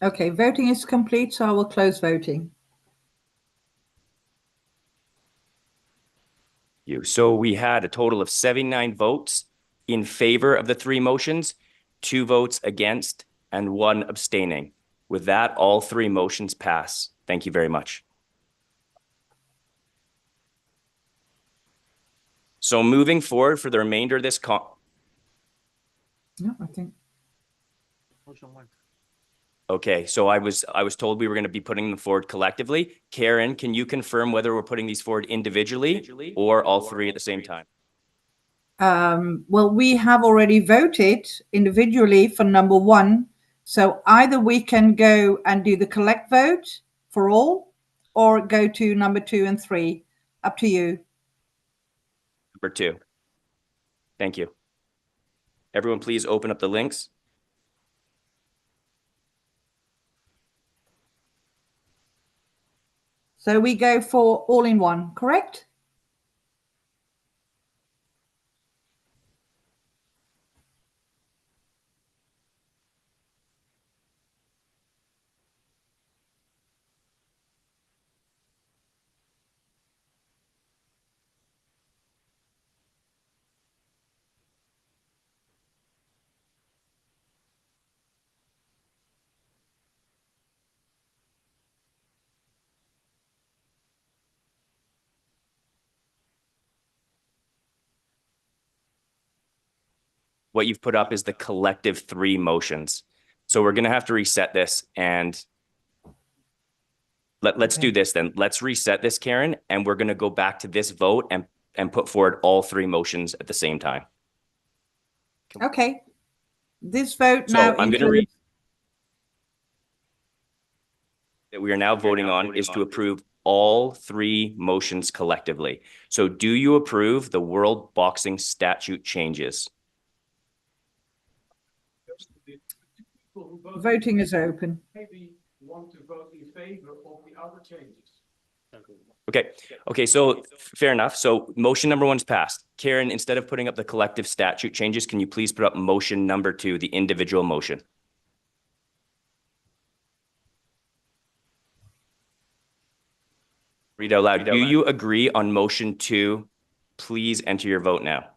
Okay, voting is complete, so I will close voting. So we had a total of 79 votes in favor of the three motions, 2 votes against, and 1 abstaining. With that, all three motions pass. Thank you very much. So moving forward for the remainder of this No, I think. Okay, so I was told we were going to be putting them forward collectively. Karen, can you confirm whether we're putting these forward individually or all three at the same time? Well, we have already voted individually for number 1. So either we can go and do the collect vote for all, or go to number 2 and 3. Up to you. Number 2. Thank you. Everyone, please open up the links. So we go for all in one, correct? What you've put up is the collective 3 motions. So we're going to have to reset this, and let's do this then. Let's reset this, Karen, and we're going to go back to this vote and put forward all 3 motions at the same time. Okay. This vote So now I'm going to includes... read that we are now voting on is to approve all 3 motions collectively. So do you approve the World Boxing Statute changes? Voting is open. Maybe want to vote in favor of the other changes. Okay, so fair enough. So motion number 1's passed. Karen, instead of putting up the collective statute changes, can you please put up motion number 2, the individual motion? Read out loud. Do you agree on motion 2? Please enter your vote now.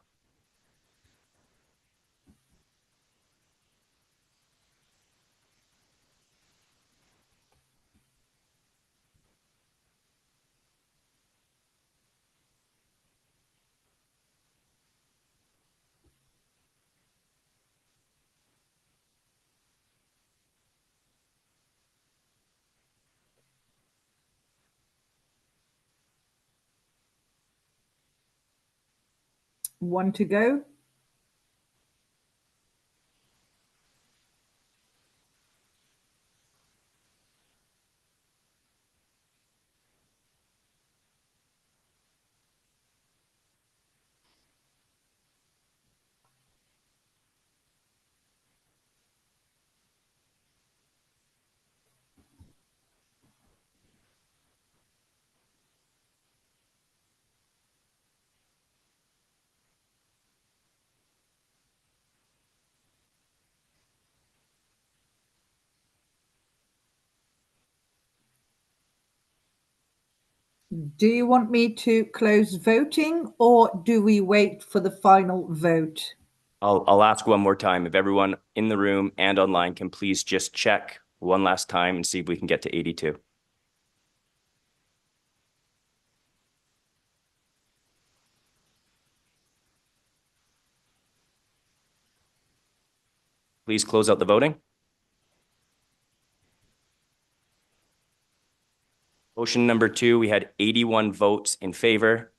One to go. Do you want me to close voting or do we wait for the final vote? I'll ask one more time. If everyone in the room and online can please just check one last time and see if we can get to 82. Please close out the voting. Motion number 2, we had 81 votes in favor,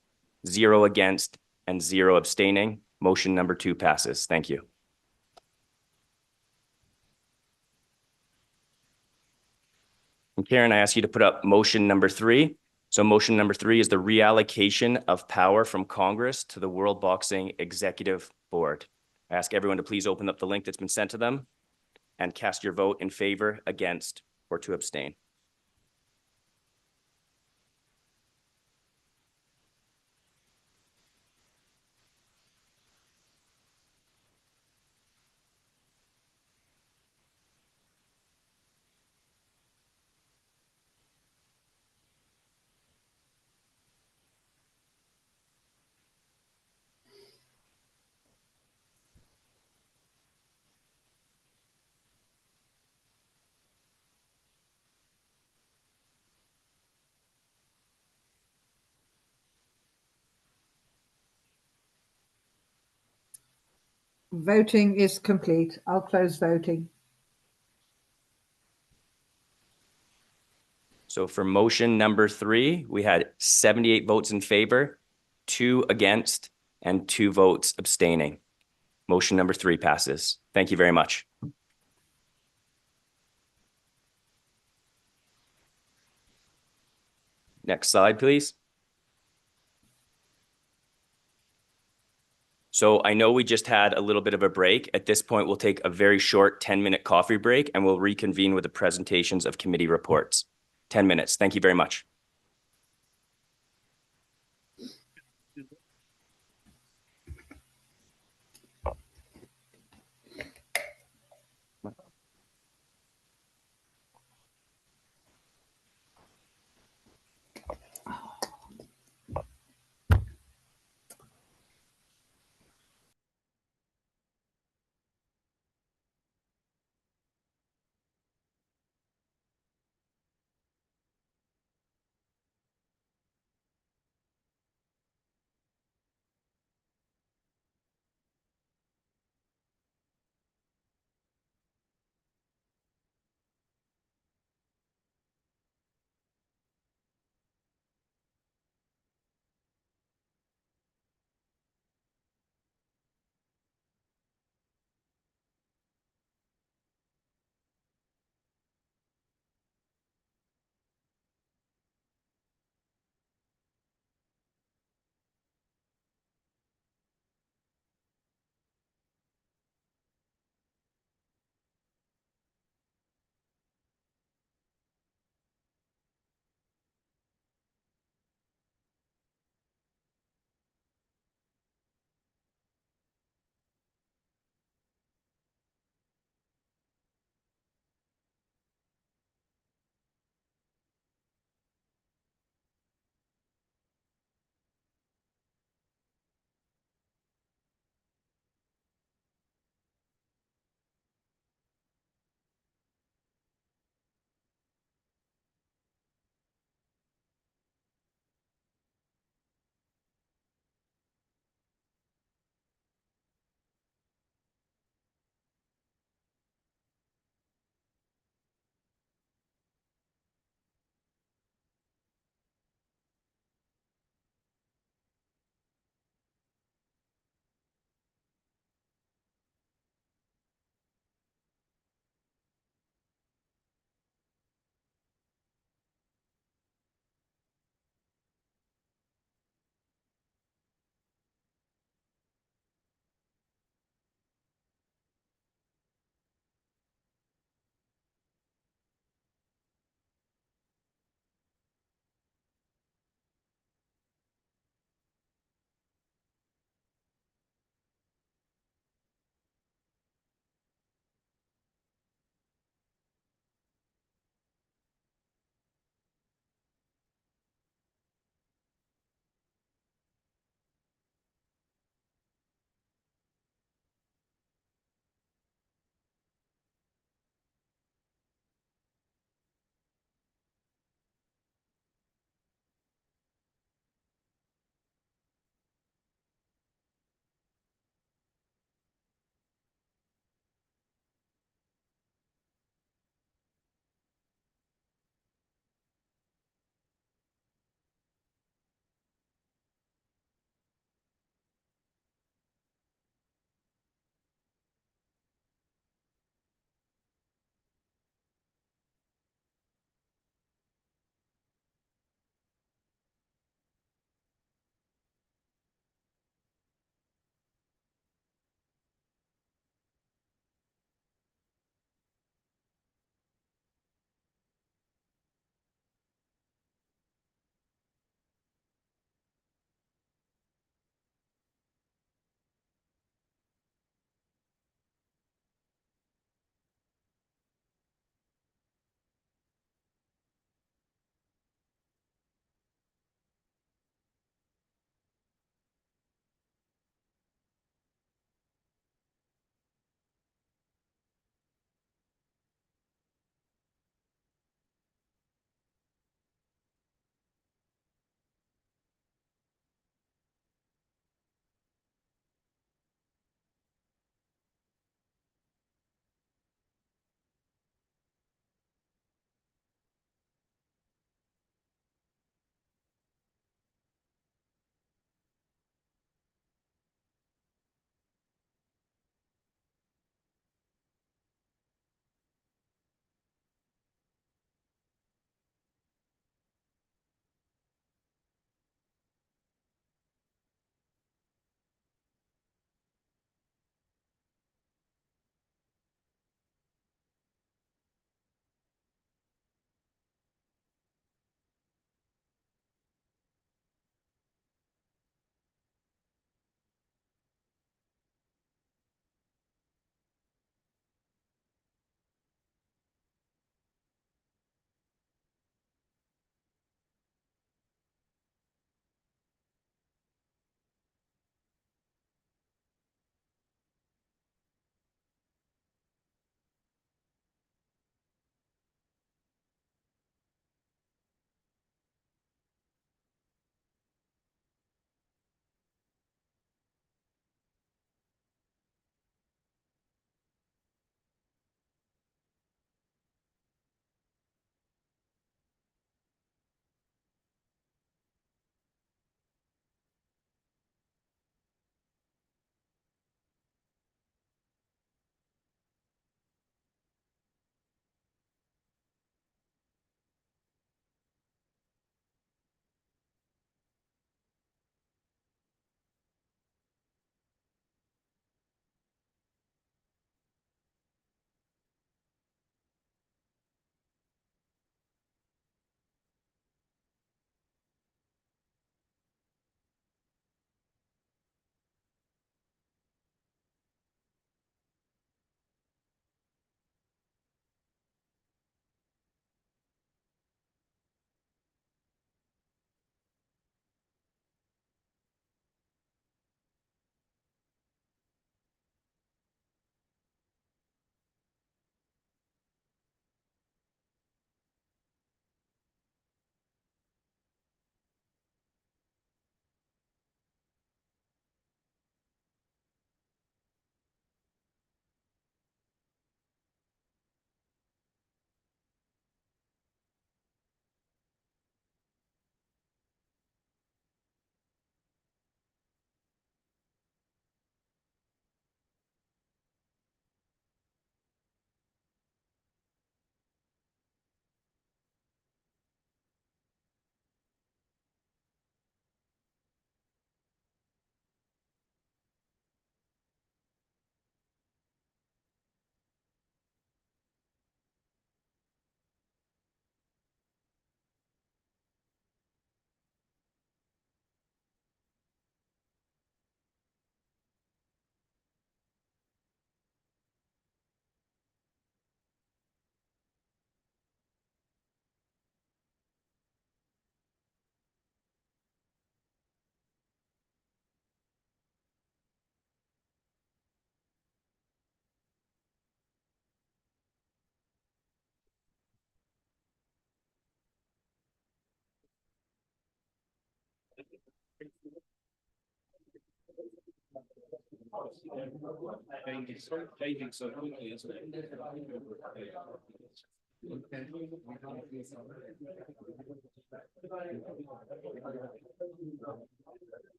0 against, and 0 abstaining. Motion number 2 passes. Thank you. And Karen, I ask you to put up motion number 3. So motion number 3 is the reallocation of power from Congress to the World Boxing Executive Board. I ask everyone to please open up the link that's been sent to them and cast your vote in favor, against, or to abstain. Voting is complete. I'll close voting. So for motion number 3, we had 78 votes in favor, 2 against, and 2 votes abstaining. Motion number 3 passes. Thank you very much. Next slide, please. So I know we just had a little bit of a break. At this point, we'll take a very short 10-minute coffee break and we'll reconvene with the presentations of committee reports. 10 minutes. Thank you very much.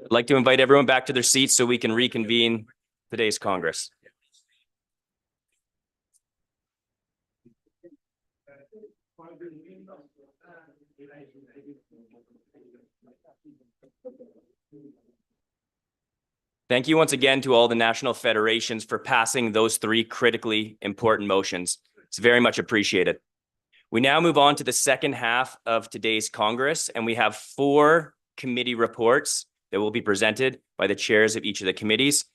I'd like to invite everyone back to their seats so we can reconvene today's Congress. Thank you once again to all the national federations for passing those three critically important motions. It's very much appreciated. We now move on to the second half of today's Congress, and we have 4 committee reports that will be presented by the chairs of each of the committees.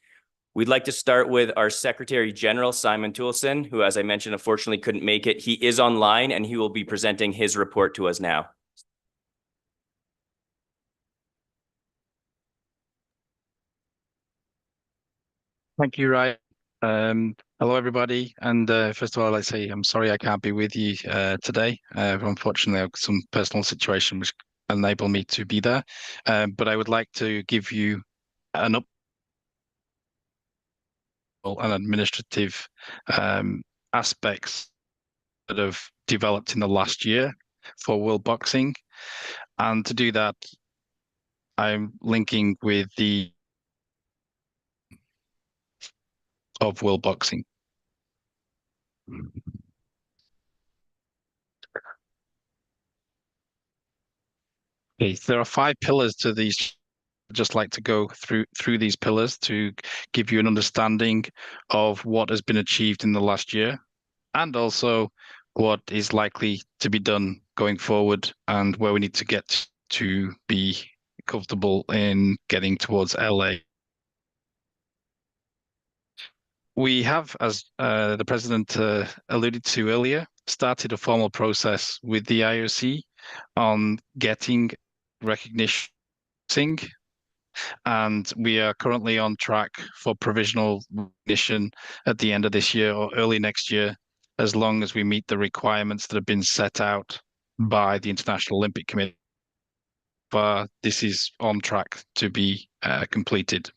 We'd like to start with our Secretary General, Simon Toulson, who, as I mentioned, unfortunately couldn't make it. He is online and he will be presenting his report to us now. Thank you, Ryan. Hello, everybody. And first of all, I'd say I'm sorry I can't be with you today. Unfortunately, I've got some personal situation which enable me to be there. But I would like to give you an up and administrative aspects that have developed in the last year for World Boxing. And to do that, I'm linking with the of World Boxing. Okay, there are 5 pillars to these. I'd just like to go through these pillars to give you an understanding of what has been achieved in the last year, and also what is likely to be done going forward and where we need to get to be comfortable in getting towards LA. We have, as the President alluded to earlier, started a formal process with the IOC on getting recognition, and we are currently on track for provisional recognition at the end of this year or early next year, as long as we meet the requirements that have been set out by the International Olympic Committee. But this is on track to be completed.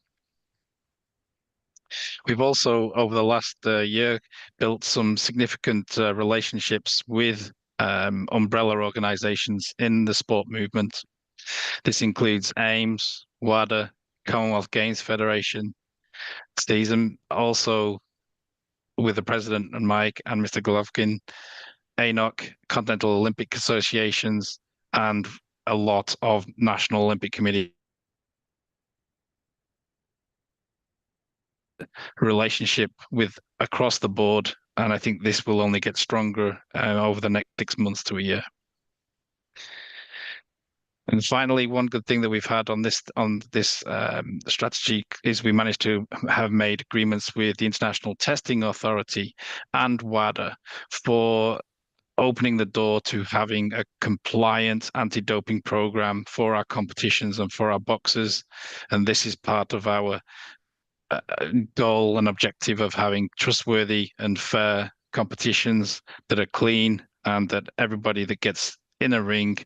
We've also, over the last year, built some significant relationships with umbrella organizations in the sport movement. This includes AIMS, WADA, Commonwealth Games Federation, STEASM, also with the President and Mike and Mr. Golovkin, ANOC, Continental Olympic Associations, and a lot of National Olympic Committee relationship with across the board, and I think this will only get stronger over the next 6 months to a year. And finally, one good thing that we've had on this strategy is we managed to have made agreements with the International Testing Authority and WADA for opening the door to having a compliant anti-doping program for our competitions and for our boxers. And this is part of our goal and objective of having trustworthy and fair competitions that are clean, and that everybody that gets in a ring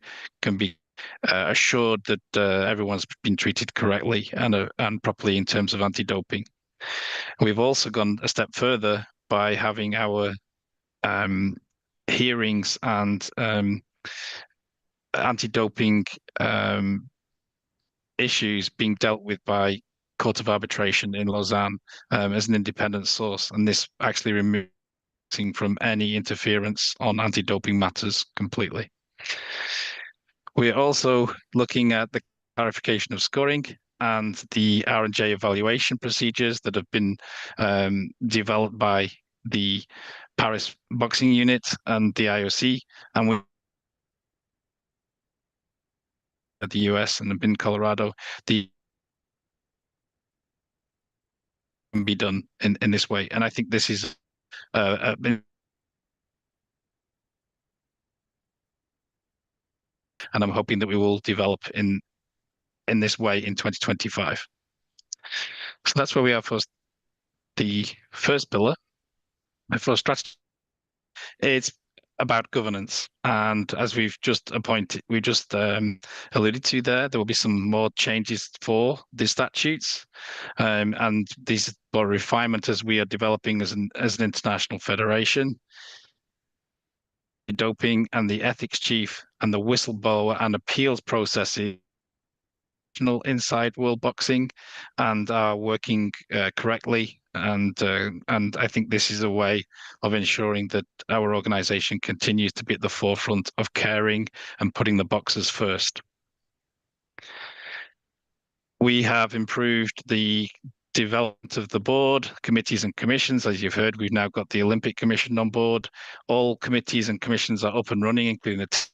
can be assured that everyone's been treated correctly and properly in terms of anti-doping. We've also gone a step further by having our hearings and anti-doping issues being dealt with by Court of Arbitration in Lausanne as an independent source, and this actually removes from any interference on anti-doping matters completely. We're also looking at the clarification of scoring. and the R&J evaluation procedures that have been developed by the Paris Boxing Unit and the IOC, and we at the US and in Colorado, the can be done in this way. And I think this is and I'm hoping that we will develop in this way in 2025. So that's where we are for the first pillar. For strategy, it's about governance. And as we've just alluded to there will be some more changes for the statutes. And these are refinement as we are developing as an international federation. Doping and the ethics chief and the whistleblower and appeals processes inside world boxing and are working correctly. And I think this is a way of ensuring that our organization continues to be at the forefront of caring and putting the boxers first. We have improved the development of the board, committees and commissions. As you've heard, we've now got the Olympic Commission on board. All committees and commissions are up and running, including the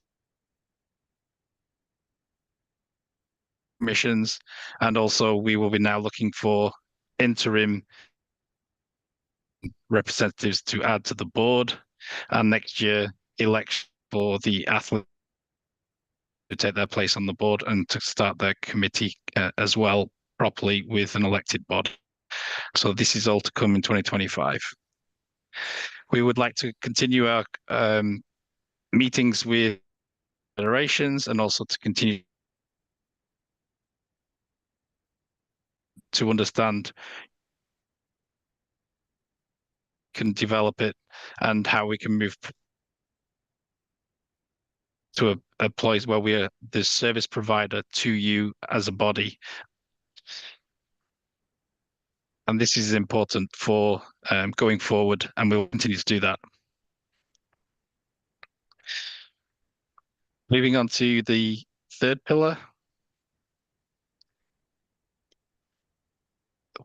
commissions. And also we will be now looking for interim representatives to add to the board. And next year, election for the athletes to take their place on the board and to start their committee as well properly with an elected body. So this is all to come in 2025. We would like to continue our meetings with federations and also to continue to understand, can develop it and how we can move to a place where we are the service provider to you as a body. And this is important for going forward, and we'll continue to do that. Moving on to the third pillar.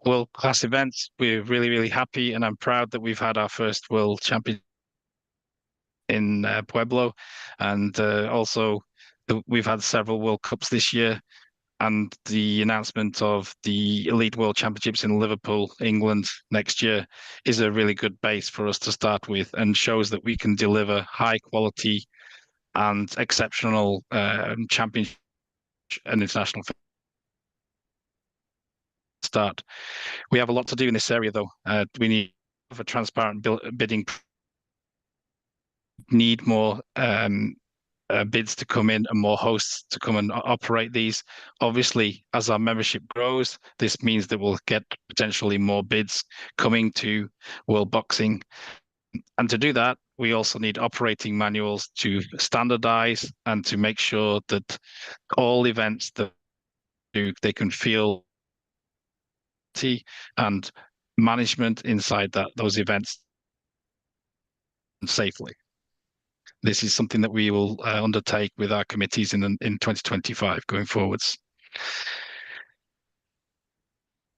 World-class events. We're really, really happy, and I'm proud that we've had our first World Champion in Pueblo, and also we've had several World Cups this year, and the announcement of the Elite World Championships in Liverpool, England next year is a really good base for us to start with and shows that we can deliver high quality and exceptional championship and international start. We have a lot to do in this area though. We need a transparent bidding, need more bids to come in and more hosts to come and operate these. Obviously, as our membership grows, this means that we'll get potentially more bids coming to World Boxing. And to do that, we also need operating manuals to standardize and to make sure that all events that they can feel and management inside those events safely. This is something that we will undertake with our committees in 2025 going forwards.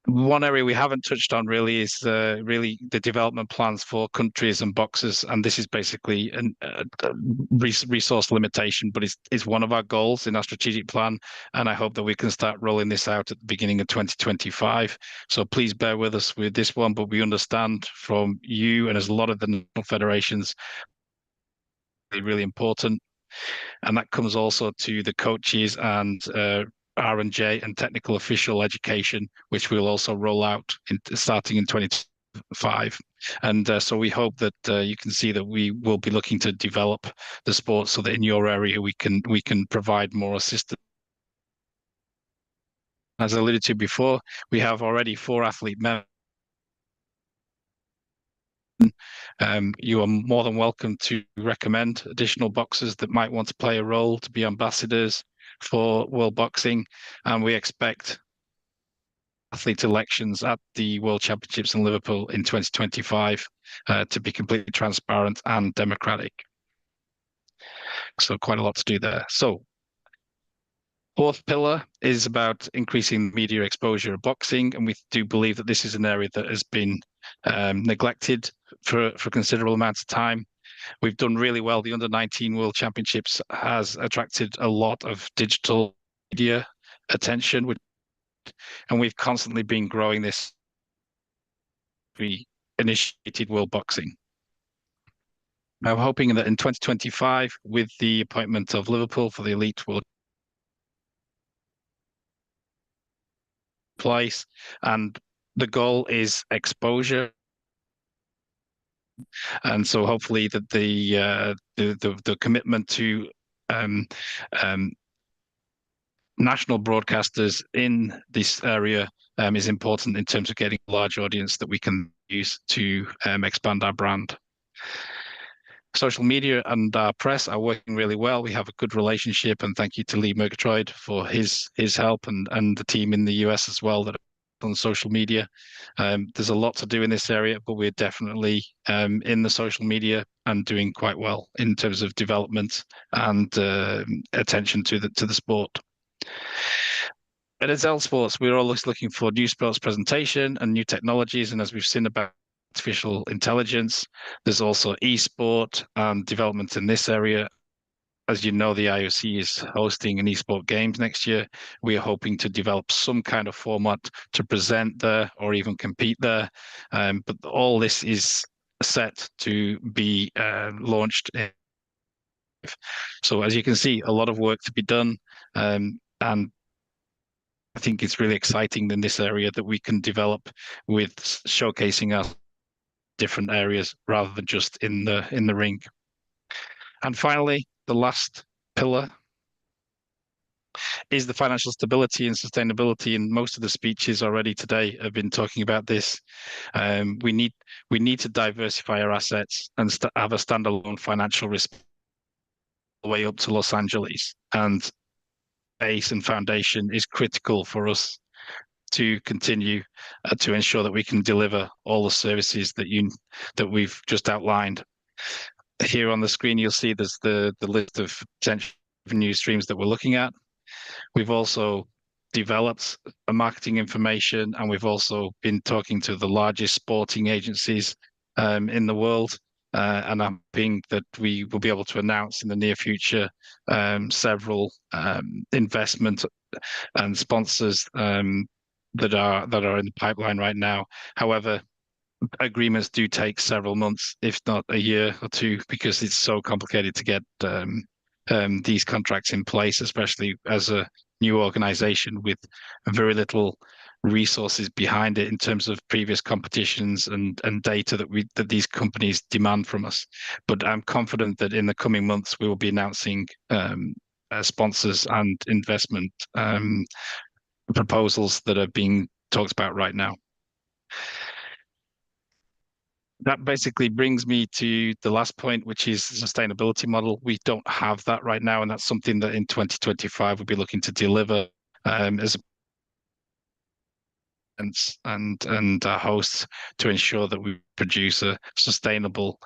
One area we haven't touched on really is really the development plans for countries and boxers, and this is basically a resource limitation, but it's one of our goals in our strategic plan, and I hope that we can start rolling this out at the beginning of 2025. So please bear with us with this one, but we understand from you and as a lot of the national federations, really important, and that comes also to the coaches and R&J and technical official education, which we'll also roll out starting in 2025. And so we hope that you can see that we will be looking to develop the sport so that in your area we can provide more assistance. As I alluded to before, we have already 4 athlete members. You are more than welcome to recommend additional boxers that might want to play a role to be ambassadors for World Boxing, and we expect athlete elections at the World Championships in Liverpool in 2025 to be completely transparent and democratic. So quite a lot to do there. So Fourth pillar is about increasing media exposure of boxing, and we do believe that this is an area that has been neglected for a considerable amount of time. We've done really well. The U19 World Championships has attracted a lot of digital media attention, and we've constantly been growing this. We initiated World Boxing. I'm hoping that in 2025, with the appointment of Liverpool for the Elite World place, and the goal is exposure. And so hopefully that the commitment to national broadcasters in this area is important in terms of getting a large audience that we can use to expand our brand. Social media and our press are working really well. We have a good relationship, and thank you to Lee Murgatroyd for his help and the team in the US as well that are on social media. There's a lot to do in this area, but we're definitely in the social media and doing quite well in terms of development and attention to the sport. At Excel Sports, we're always looking for new sports presentation and new technologies, and as we've seen about artificial intelligence, there's also esport and development in this area. As you know, the IOC is hosting an esport games next year. We are hoping to develop some kind of format to present there or even compete there. But all this is set to be launched. So as you can see, a lot of work to be done. And I think it's really exciting in this area that we can develop with showcasing our different areas rather than just in the ring. And finally, the last pillar is the financial stability and sustainability. And most of the speeches already today have been talking about this. We need to diversify our assets and have a standalone financial risk all the way up to Los Angeles. And base and foundation is critical for us to continue to ensure that we can deliver all the services that we've just outlined. Here on the screen, you'll see there's the list of potential revenue streams that we're looking at. We've also developed a marketing information, and we've also been talking to the largest sporting agencies in the world. And I'm hoping that we will be able to announce in the near future several investment and sponsors that are in the pipeline right now. However, agreements do take several months, if not a year or two, because it's so complicated to get these contracts in place, especially as a new organization with very little resources behind it in terms of previous competitions and data that these companies demand from us. But I'm confident that in the coming months we will be announcing sponsors and investment proposals that are being talked about right now. That basically brings me to the last point, which is the sustainability model. We don't have that right now, and that's something that in 2025 we'll be looking to deliver as and hosts to ensure that we produce a sustainable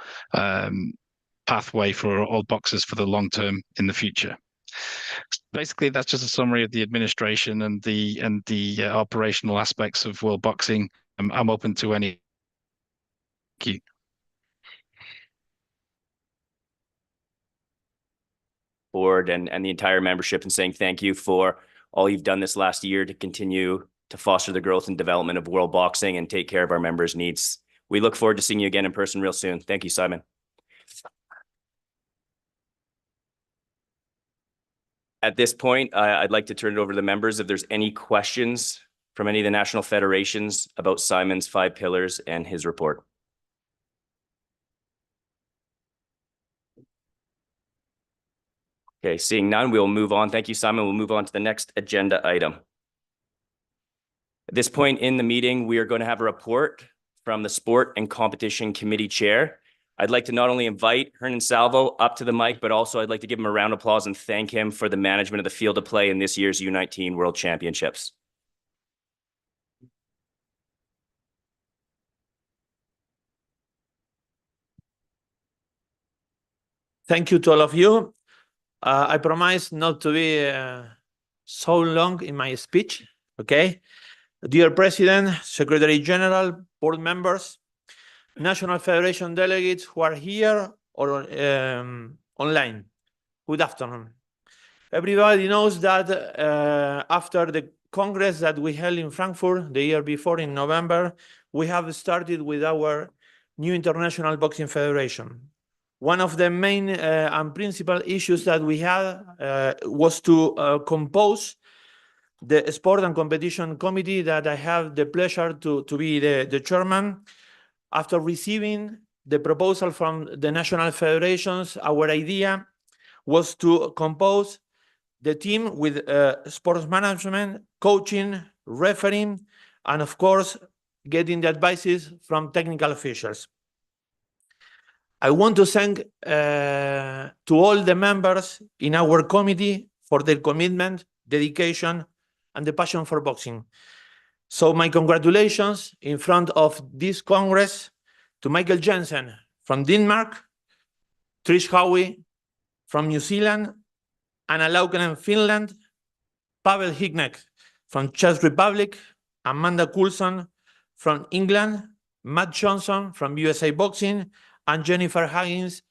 pathway for all boxers for the long term in the future. Basically, that's just a summary of the administration and the operational aspects of World Boxing. I'm open to any. Thank you. Board and the entire membership, and saying thank you for all you've done this last year to continue to foster the growth and development of World Boxing and take care of our members' needs. We look forward to seeing you again in person real soon. Thank you, Simon. At this point, I'd like to turn it over to the members if there's any questions from any of the national federations about Simon's 5 pillars and his report. Okay, seeing none, we'll move on. Thank you, Simon. We'll move on to the next agenda item. At this point in the meeting, we are going to have a report from the Sport and Competition Committee Chair. I'd like to not only invite Hernan Salvo up to the mic, but also I'd like to give him a round of applause and thank him for the management of the field of play in this year's U19 World Championships. Thank you to all of you. I promise not to be so long in my speech, okay? Dear President, Secretary General, board members, National Federation delegates who are here or online, good afternoon. Everybody knows that after the Congress that we held in Frankfurt the year before in November, we have started with our new International Boxing Federation. One of the main and principal issues that we had was to compose the Sport and Competition Committee that I have the pleasure to be the chairman. After receiving the proposal from the national federations, our idea was to compose the team with sports management, coaching, refereeing, and of course, getting the advices from technical officials. I want to thank to all the members in our committee for their commitment, dedication, and the passion for boxing. So my congratulations in front of this Congress to Michael Jensen from Denmark, Trish Howie from New Zealand, Anna Laukkanen, Finland, Pavel Hignek from Czech Republic, Amanda Coulson from England, Matt Johnson from USA Boxing, and Jennifer Huggins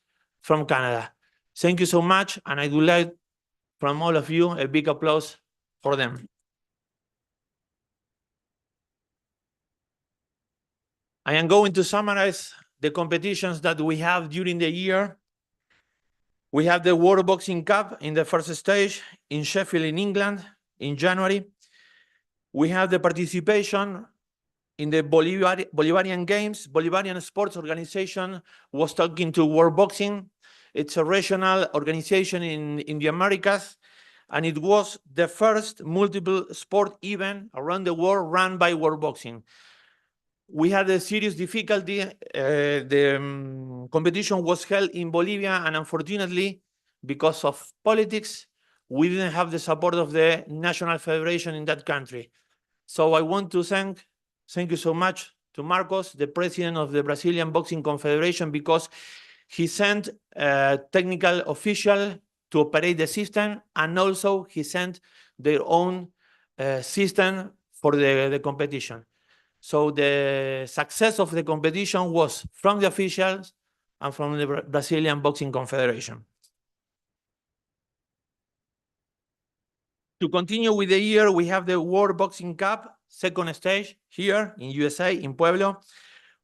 from Canada. Thank you so much, and I would like from all of you a big applause for them. I am going to summarize the competitions that we have during the year. We have the World Boxing Cup in the first stage in Sheffield in England in January. We have the participation in the Bolivarian Games. Bolivarian Sports Organization was talking to World Boxing. It's a regional organization in the Americas, and it was the first multiple sport event around the world run by World Boxing. We had a serious difficulty. The competition was held in Bolivia, and unfortunately, because of politics, we didn't have the support of the national federation in that country. So I want to thank you so much to Marcos, the president of the Brazilian Boxing Confederation, because he sent a technical official to operate the system, and also he sent their own system for the competition. So the success of the competition was from the officials and from the Brazilian Boxing Confederation. To continue with the year, we have the World Boxing Cup, second stage here in USA, in Pueblo.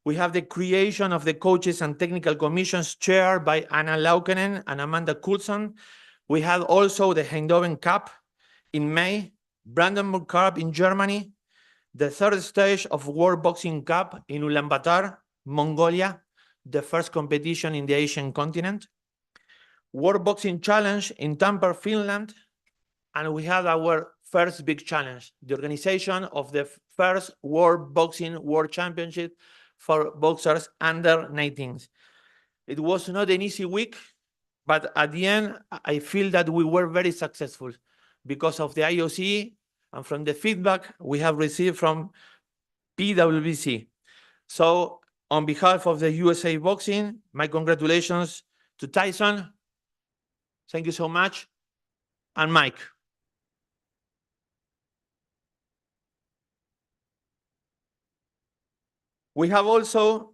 We have the creation of the coaches and technical commissions chaired by Anna Laukkanen and Amanda Coulson. We had also the Eindhoven Cup in May, Brandenburg Cup in Germany, the third stage of World Boxing Cup in Ulaanbaatar, Mongolia, the first competition in the Asian continent, World Boxing Challenge in Tampere, Finland, and we had our first big challenge, the organization of the first World Boxing World Championship for boxers under 19. It was not an easy week, but at the end, I feel that we were very successful because of the IOC and from the feedback we have received from PWBC. So on behalf of the USA Boxing, my congratulations to Tyson. Thank you so much. And Mike. We have also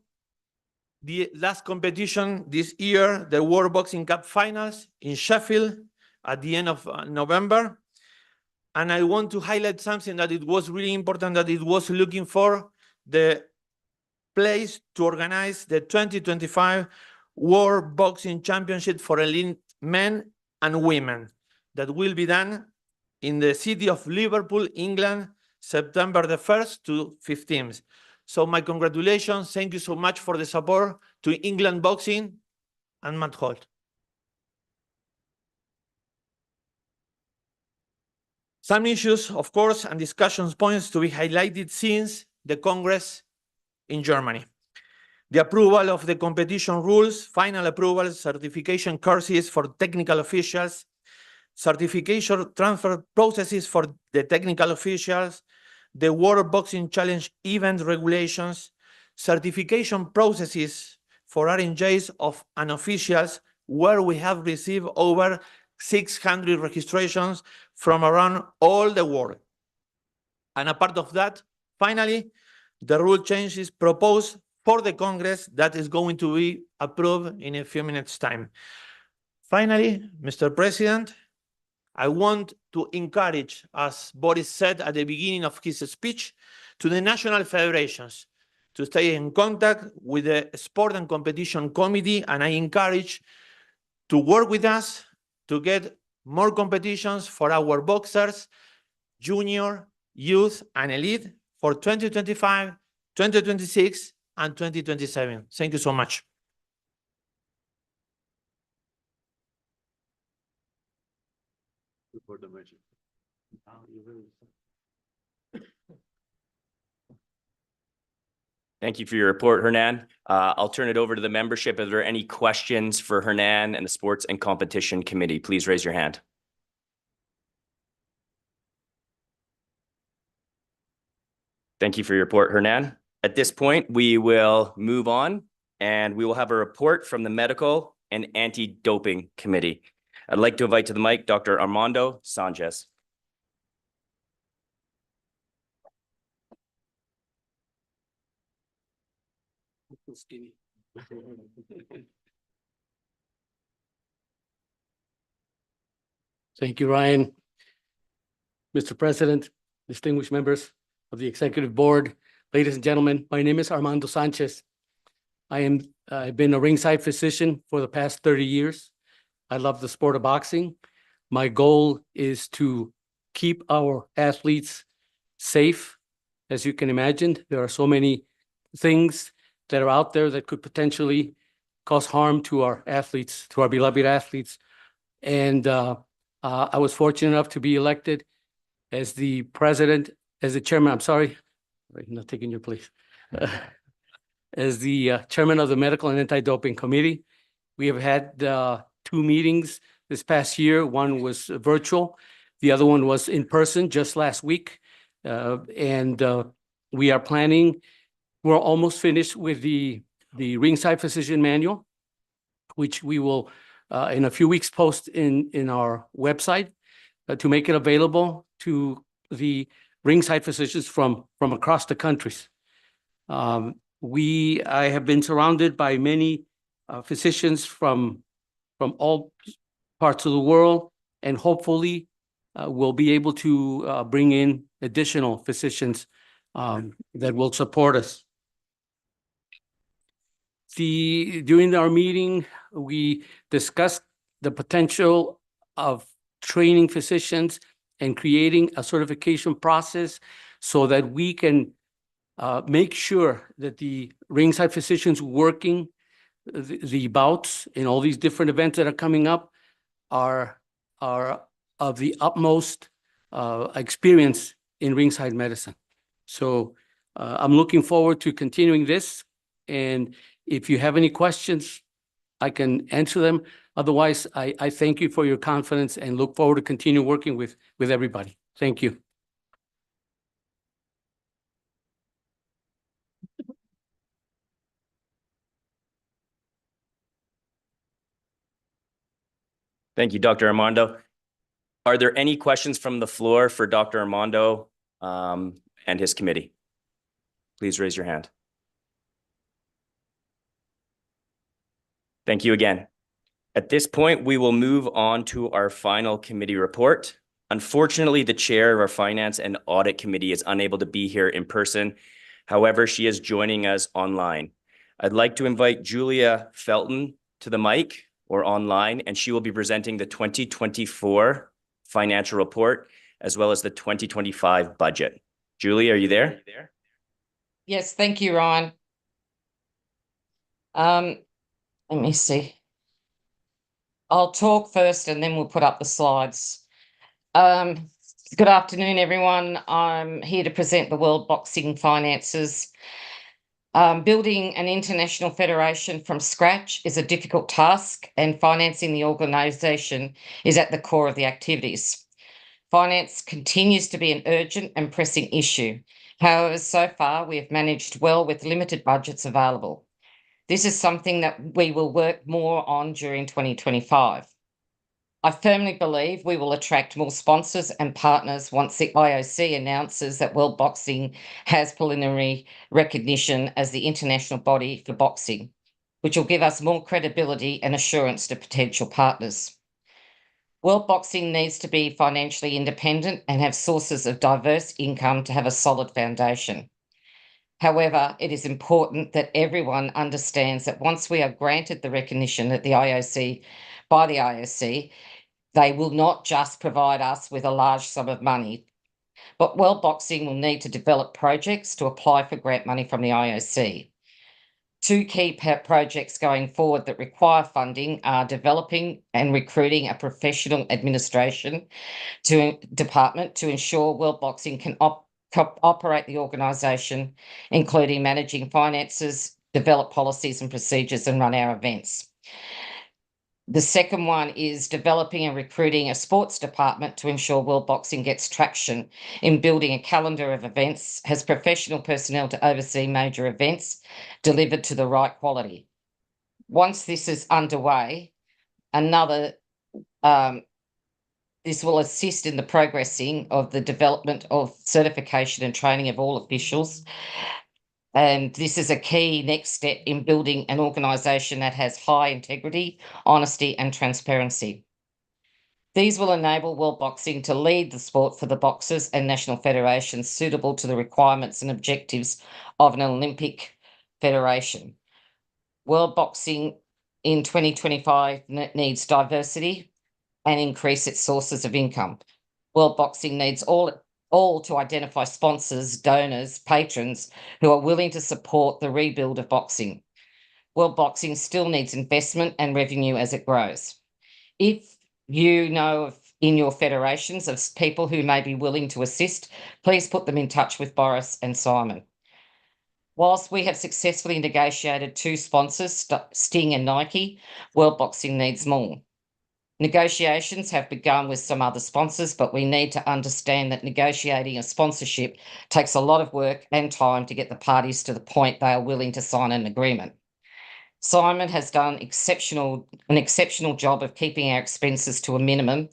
the last competition this year, the World Boxing Cup Finals in Sheffield at the end of November. And I want to highlight something that it was really important, that it was looking for the place to organize the 2025 World Boxing Championship for elite men and women that will be done in the city of Liverpool, England, September the 1st to 15th. So my congratulations. Thank you so much for the support to England Boxing and Matt Holt. Some issues, of course, and discussion points to be highlighted since the Congress in Germany. The approval of the competition rules, final approval, certification courses for technical officials, certification transfer processes for the technical officials, the World Boxing Challenge event regulations, certification processes for R&Js of unofficials, where we have received over 600 registrations from around all the world. And a part of that, finally, the rule change is proposed for the Congress that is going to be approved in a few minutes' time. Finally, Mr. President, I want to encourage, as Boris said at the beginning of his speech, to the national federations to stay in contact with the Sport and Competition Committee, and I encourage to work with us to get more competitions for our boxers, junior, youth, and elite for 2025, 2026, and 2027. Thank you so much. Thank you for your report, Hernan. I'll turn it over to the membership. If there are any questions for Hernan and the Sports and Competition Committee, please raise your hand. Thank you for your report, Hernan. At this point, we will move on and we will have a report from the Medical and Anti-Doping Committee. I'd like to invite to the mic Dr. Armando Sanchez. Thank you, Ryan. Mr. President, distinguished members of the Executive Board, ladies and gentlemen, my name is Armando Sanchez. I've been a ringside physician for the past 30 years. I love the sport of boxing. My goal is to keep our athletes safe. As you can imagine, there are so many things that are out there that could potentially cause harm to our athletes, to our beloved athletes. And I was fortunate enough to be elected as the chairman, I'm sorry, I'm not taking your place, as the chairman of the Medical and Anti-Doping Committee. We have had 2 meetings this past year. One was virtual. The other one was in person just last week. We are planning, we're almost finished with the ringside physician manual, which we will in a few weeks post in our website to make it available to the ringside physicians from across the countries. I have been surrounded by many physicians from all parts of the world, and hopefully we'll be able to bring in additional physicians that will support us. During our meeting, we discussed the potential of training physicians and creating a certification process so that we can make sure that the ringside physicians working the bouts in all these different events that are coming up are of the utmost experience in ringside medicine. So I'm looking forward to continuing this. And if you have any questions, I can answer them. Otherwise, I thank you for your confidence and look forward to continue working with everybody. Thank you. Thank you, Dr. Armando. Are there any questions from the floor for Dr. Armando and his committee? Please raise your hand. Thank you again. At this point, we will move on to our final committee report. Unfortunately, the chair of our Finance and Audit Committee is unable to be here in person. However, she is joining us online. I'd like to invite Julia Felton to the mic or online, and she will be presenting the 2024 financial report as well as the 2025 budget. Julie, are you there? Yes, thank you, Ryan. Let me see. I'll talk first and then we'll put up the slides. Good afternoon, everyone. I'm here to present the World Boxing finances. Building an international federation from scratch is a difficult task, and financing the organisation is at the core of the activities. Finance continues to be an urgent and pressing issue. However, so far we have managed well with limited budgets available. This is something that we will work more on during 2025. I firmly believe we will attract more sponsors and partners once the IOC announces that World Boxing has preliminary recognition as the international body for boxing, which will give us more credibility and assurance to potential partners. World Boxing needs to be financially independent and have sources of diverse income to have a solid foundation. However, it is important that everyone understands that once we are granted the recognition by the IOC, they will not just provide us with a large sum of money, but World Boxing will need to develop projects to apply for grant money from the IOC. Two key projects going forward that require funding are developing and recruiting a professional administration department to ensure World Boxing can operate the organisation, including managing finances, develop policies and procedures, and run our events. The second one is developing and recruiting a sports department to ensure World Boxing gets traction in building a calendar of events, has professional personnel to oversee major events delivered to the right quality. Once this is underway, this will assist in the progressing of the development of certification and training of all officials. And this is a key next step in building an organisation that has high integrity, honesty, and transparency. These will enable World Boxing to lead the sport for the boxers and national federations suitable to the requirements and objectives of an Olympic federation. World Boxing in 2025 needs diversity and increase its sources of income. World Boxing needs all to identify sponsors, donors, patrons who are willing to support the rebuild of boxing. World Boxing still needs investment and revenue as it grows. If you know in your federations of people who may be willing to assist, please put them in touch with Boris and Simon. Whilst we have successfully negotiated 2 sponsors, Sting and Nike, World Boxing needs more. Negotiations have begun with some other sponsors, but we need to understand that negotiating a sponsorship takes a lot of work and time to get the parties to the point they are willing to sign an agreement. Simon has done an exceptional job of keeping our expenses to a minimum,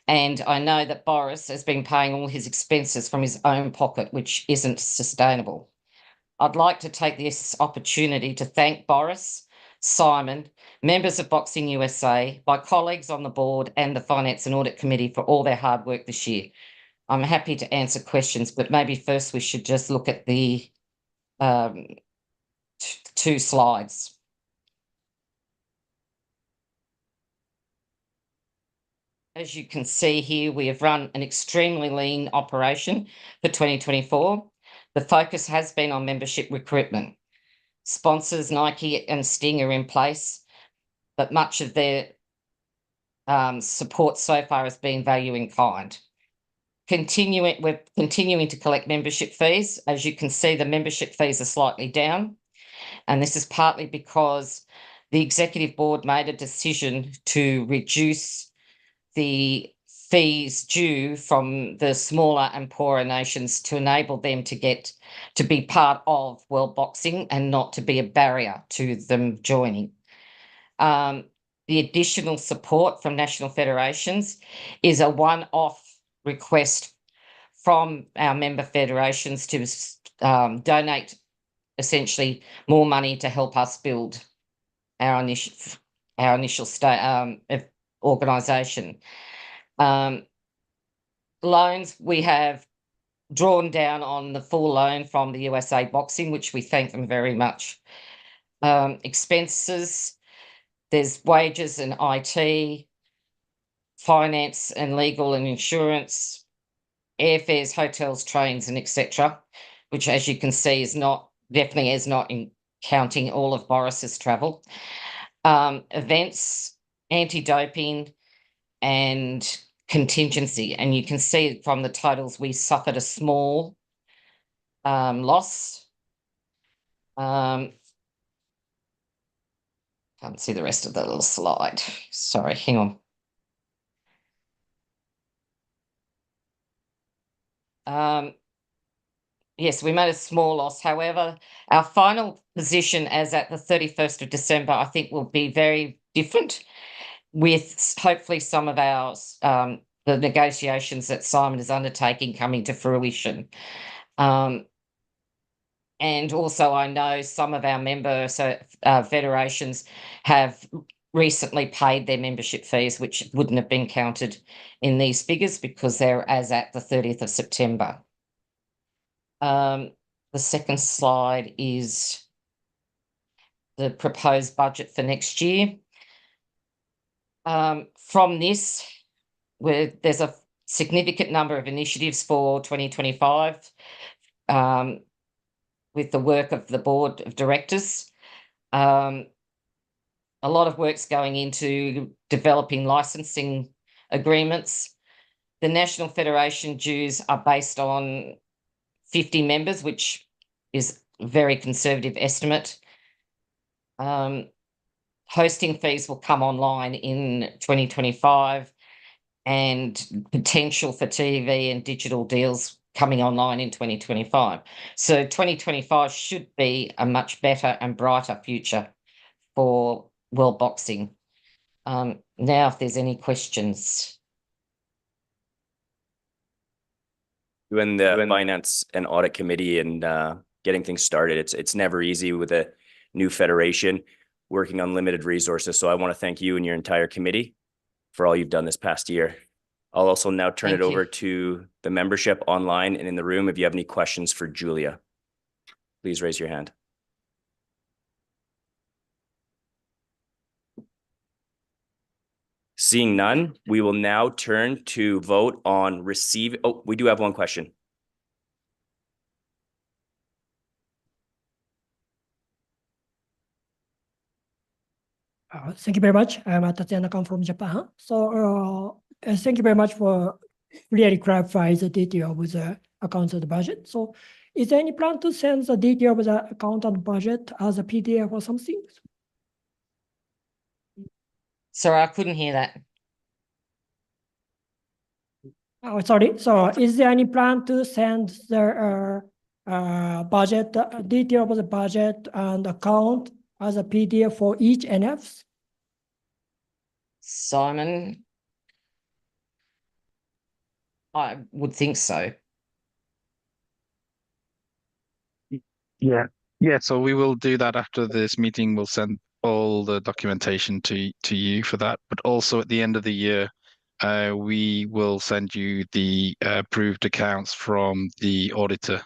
and I know that Boris has been paying all his expenses from his own pocket, which isn't sustainable. I'd like to take this opportunity to thank Boris, Simon, members of Boxing USA, my colleagues on the board and the Finance and Audit Committee for all their hard work this year. I'm happy to answer questions, but maybe first we should just look at the 2 slides. As you can see here, we have run an extremely lean operation for 2024. The focus has been on membership recruitment. Sponsors Nike and Sting are in place, but much of their support so far has been value in kind. We're continuing to collect membership fees. As you can see, the membership fees are slightly down, and this is partly because the executive board made a decision to reduce the fees due from the smaller and poorer nations to enable them to be part of World Boxing and not to be a barrier to them joining. The additional support from national federations is a one-off request from our member federations to donate essentially more money to help us build our initial organisation. Loans, we have drawn down on the full loan from the USA Boxing, which we thank them very much. Expenses, there's wages and IT, finance and legal and insurance, airfares, hotels, trains, and etc., which, as you can see, definitely is not counting all of Boris's travel. Events, anti-doping, and contingency. And you can see from the totals, we suffered a small loss. Can't see the rest of the little slide. Sorry, hang on. Yes, we made a small loss. However, our final position as at the 31st of December, I think will be very different. with hopefully some of our the negotiations that Simon is undertaking coming to fruition. And also I know some of our member federations have recently paid their membership fees, which wouldn't have been counted in these figures because they're as at the 30th of September. The second slide is the proposed budget for next year. From this, there's a significant number of initiatives for 2025 with the work of the board of directors. A lot of work's going into developing licensing agreements. The National Federation dues are based on 50 members, which is a very conservative estimate. Hosting fees will come online in 2025 and potential for TV and digital deals coming online in 2025. So 2025 should be a much better and brighter future for world boxing. Now, if there's any questions. You and the Finance and Audit Committee and getting things started. It's never easy with a new federation working on limited resources. So I want to thank you and your entire committee for all you've done this past year. I'll also now turn it over to the membership online and in the room. If you have any questions for Julia, please raise your hand. Seeing none, we will now turn to vote on receive. Oh, we do have one question. Thank you very much. I'm Tatsuya from Japan. So thank you very much for really clarifying the detail of the account of the budget. So is there any plan to send the detail of the account and budget as a PDF or something? Sorry, I couldn't hear that. Oh, sorry. So is there any plan to send the budget, detail of the budget and account as a PDF for each NFs? Simon? I would think so. Yeah, so we will do that after this meeting. We'll send all the documentation to you for that. But also at the end of the year, we will send you the approved accounts from the auditor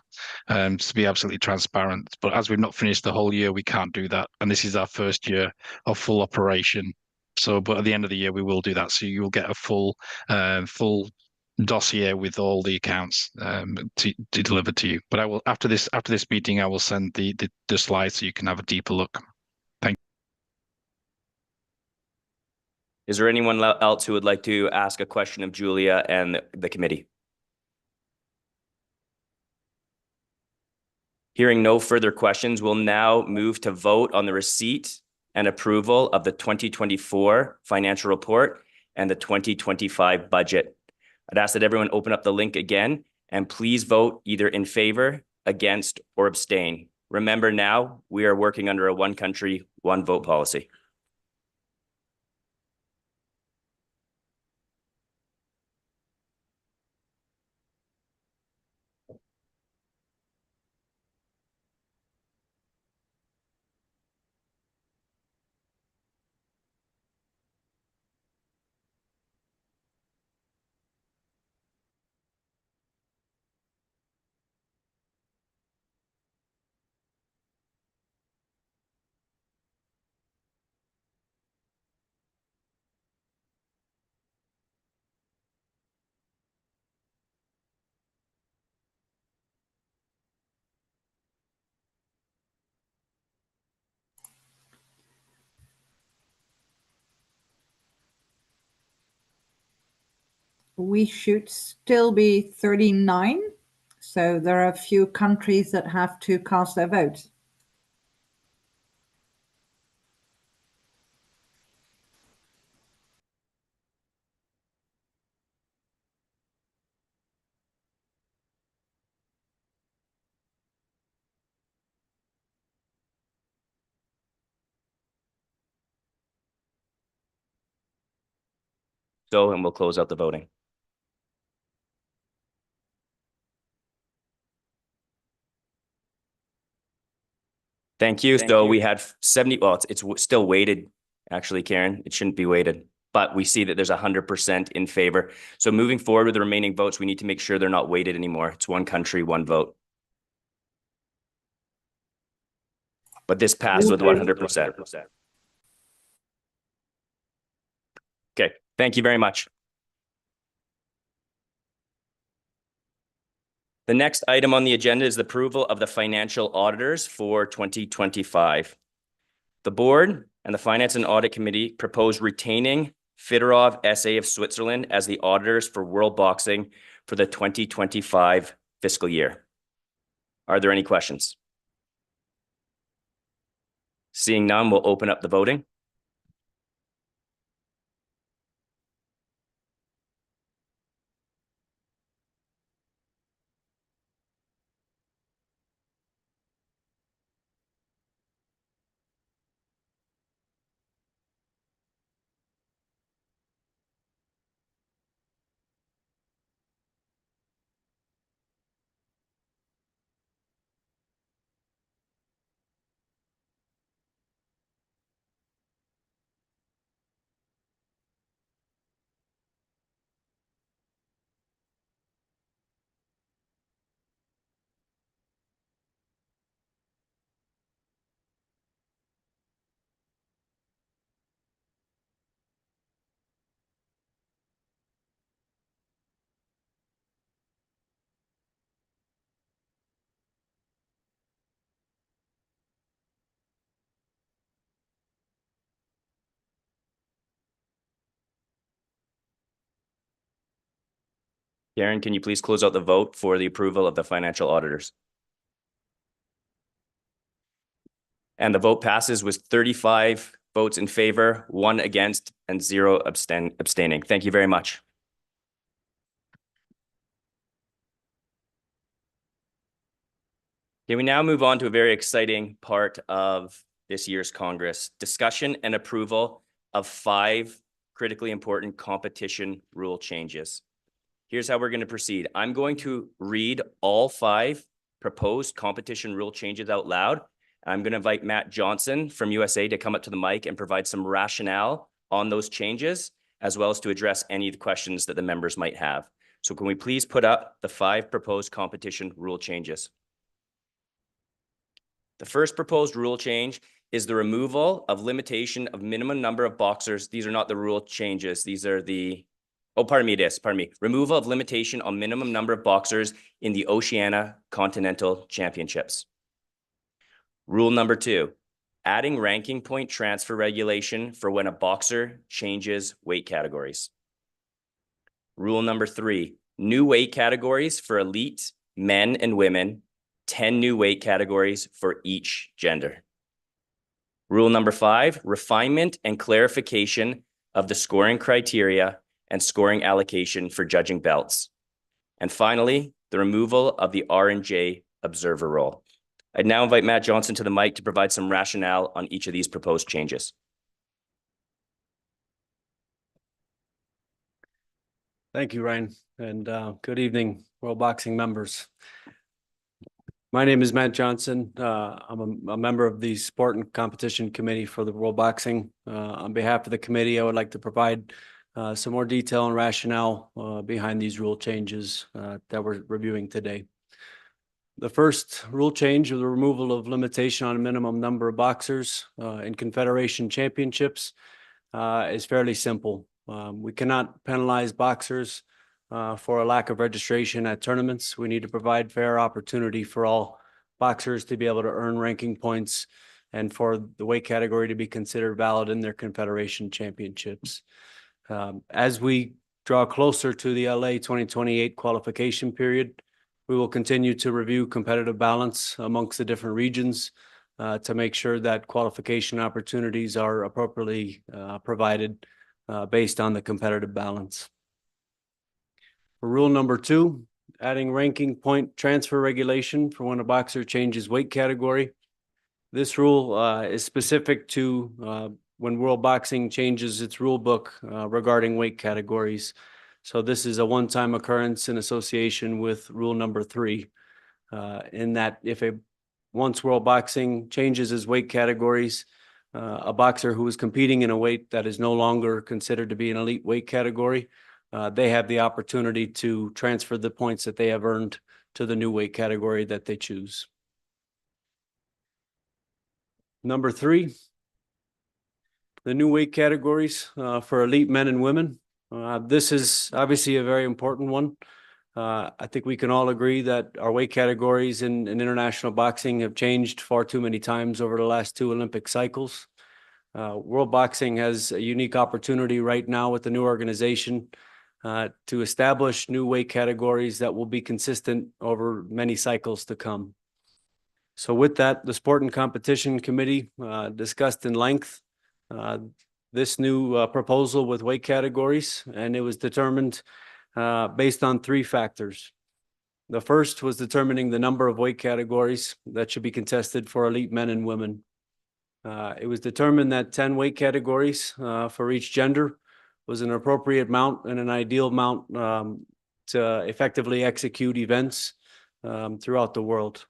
to be absolutely transparent. But as we've not finished the whole year, we can't do that. And this is our first year of full operation. So, but at the end of the year, we will do that. So you will get a full dossier with all the accounts to deliver to you. But I will after this meeting, I will send the slides so you can have a deeper look. Thank you. Is there anyone else who would like to ask a question of Julia and the committee? Hearing no further questions, we'll now move to vote on the receipt and approval of the 2024 financial report and the 2025 budget. I'd ask that everyone open up the link again and please vote either in favor, against, or abstain. Remember now, we are working under a one country, one vote policy. We should still be 39. So there are a few countries that have to cast their votes. so, and we'll close out the voting. Thank you. So we had 70, well, it's still weighted, actually, Karen. It shouldn't be weighted, but we see that there's 100% in favor. So moving forward with the remaining votes, we need to make sure they're not weighted anymore. It's one country, one vote. But this passed with 100%. Okay, thank you very much. The next item on the agenda is the approval of the financial auditors for 2025. The board and the Finance and Audit Committee propose retaining Fedorov SA of Switzerland as the auditors for World Boxing for the 2025 fiscal year. Are there any questions? Seeing none, we'll open up the voting. Karen, can you please close out the vote for the approval of the financial auditors? And the vote passes with 35 votes in favor, 1 against, and 0 abstaining. Thank you very much. Okay, we now move on to a very exciting part of this year's Congress: discussion and approval of 5 critically important competition rule changes. Here's how we're going to proceed. I'm going to read all 5 proposed competition rule changes out loud. I'm going to invite Matt Johnson from USA to come up to the mic and provide some rationale on those changes, as well as to address any of the questions that the members might have. So can we please put up the 5 proposed competition rule changes? The first proposed rule change is the removal of limitation of minimum number of boxers. These are not the rule changes. These are the, oh, pardon me. Removal of limitation on minimum number of boxers in the Oceania Continental Championships. Rule number 2, adding ranking point transfer regulation for when a boxer changes weight categories. Rule number 3, new weight categories for elite men and women, 10 new weight categories for each gender. Rule number 5, refinement and clarification of the scoring criteria and scoring allocation for judging belts. And finally, the removal of the R&J observer role. I'd now invite Matt Johnson to the mic to provide some rationale on each of these proposed changes. Thank you, Ryan, and good evening, World Boxing members. My name is Matt Johnson. I'm a member of the Sport and Competition Committee for the World Boxing. On behalf of the committee, I would like to provide some more detail and rationale behind these rule changes that we're reviewing today. The first rule change of the removal of limitation on a minimum number of boxers in confederation championships is fairly simple. We cannot penalize boxers for a lack of registration at tournaments. We need to provide fair opportunity for all boxers to be able to earn ranking points and for the weight category to be considered valid in their confederation championships. As we draw closer to the LA 2028 qualification period, we will continue to review competitive balance amongst the different regions to make sure that qualification opportunities are appropriately provided based on the competitive balance. For rule number 2, adding ranking point transfer regulation for when a boxer changes weight category. This rule is specific to when World Boxing changes its rule book regarding weight categories. So this is a one-time occurrence in association with rule number 3, in that once World Boxing changes its weight categories, a boxer who is competing in a weight that is no longer considered to be an elite weight category, they have the opportunity to transfer the points that they have earned to the new weight category that they choose. Number 3, the new weight categories for elite men and women. This is obviously a very important one. I think we can all agree that our weight categories in international boxing have changed far too many times over the last 2 Olympic cycles. World Boxing has a unique opportunity right now with the new organization to establish new weight categories that will be consistent over many cycles to come. So with that, the Sport and Competition Committee discussed in length this new proposal with weight categories, and it was determined based on 3 factors. The first was determining the number of weight categories that should be contested for elite men and women. It was determined that 10 weight categories for each gender was an appropriate amount and an ideal amount to effectively execute events throughout the world.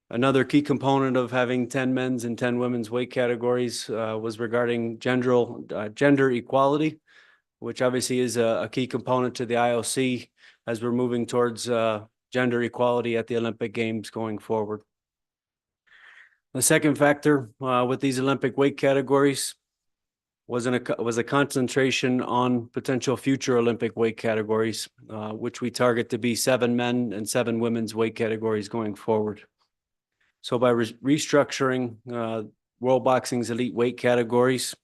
Another key component of having 10 men's and 10 women's weight categories was regarding gender equality, which obviously is a key component to the IOC as we're moving towards gender equality at the Olympic Games going forward. The second factor with these Olympic weight categories was a concentration on potential future Olympic weight categories, which we target to be 7 men and 7 women's weight categories going forward. So by restructuring World Boxing's elite weight categories,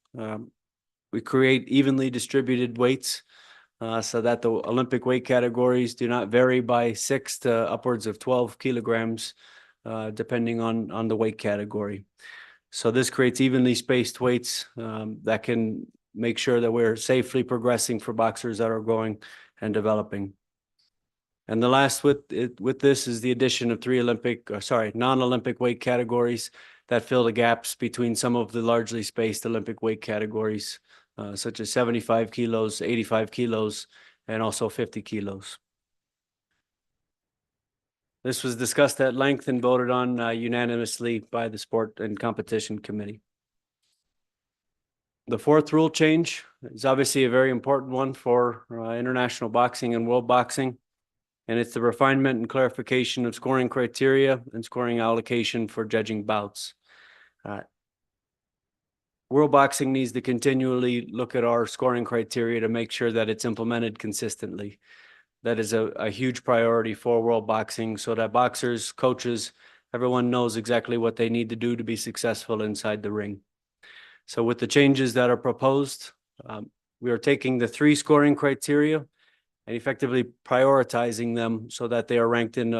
we create evenly distributed weights so that the Olympic weight categories do not vary by 6 to upwards of 12 kilograms, depending on the weight category. So this creates evenly spaced weights that can make sure that we're safely progressing for boxers that are growing and developing. And the last with this is the addition of 3 non-Olympic weight categories that fill the gaps between some of the largely spaced Olympic weight categories, such as 75 kilos, 85 kilos, and also 50 kilos. This was discussed at length and voted on unanimously by the Sport and Competition Committee. The 4th rule change is obviously a very important one for international boxing and world boxing, and it's the refinement and clarification of scoring criteria and scoring allocation for judging bouts. World Boxing needs to continually look at our scoring criteria to make sure that it's implemented consistently. That is a huge priority for World Boxing so that boxers, coaches, everyone knows exactly what they need to do to be successful inside the ring. So with the changes that are proposed, we are taking the 3 scoring criteria and effectively prioritizing them so that they are ranked in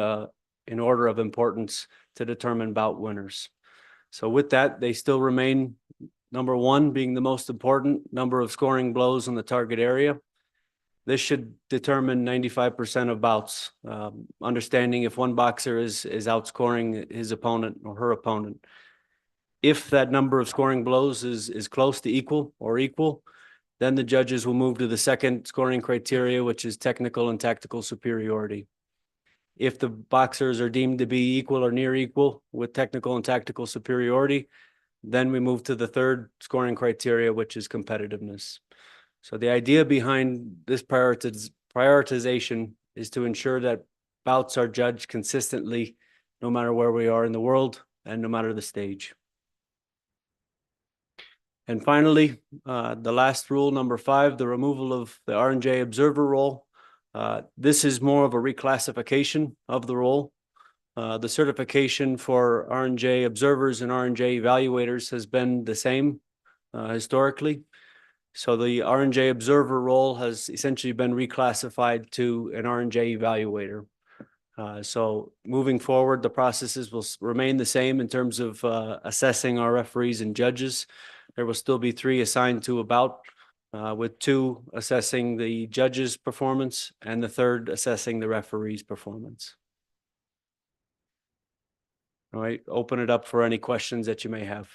order of importance to determine bout winners. So with that, they still remain number 1 being the most important number of scoring blows in the target area. This should determine 95% of bouts, understanding if one boxer is outscoring his opponent or her opponent. If that number of scoring blows is close to equal, then the judges will move to the 2nd scoring criteria, which is technical and tactical superiority. If the boxers are deemed to be equal or near equal with technical and tactical superiority, then we move to the 3rd scoring criteria, which is competitiveness. So the idea behind this prioritization is to ensure that bouts are judged consistently, no matter where we are in the world and no matter the stage. And finally, the last rule, number 5, the removal of the R&J observer role. This is more of a reclassification of the role. The certification for R&J observers and R&J evaluators has been the same historically. So the R&J observer role has essentially been reclassified to an R&J evaluator. So moving forward, the processes will remain the same in terms of assessing our referees and judges. There will still be 3 assigned to a bout, with 2 assessing the judge's performance and the 3rd assessing the referee's performance. All right, open it up for any questions that you may have.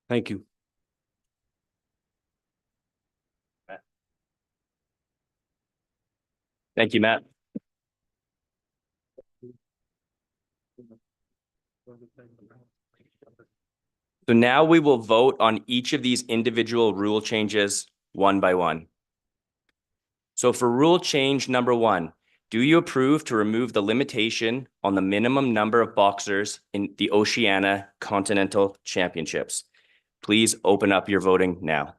Thank you. Thank you, Matt. So now we will vote on each of these individual rule changes one by one. So for rule change number 1, do you approve to remove the limitation on the minimum number of boxers in the Oceania Continental Championships? Please open up your voting now.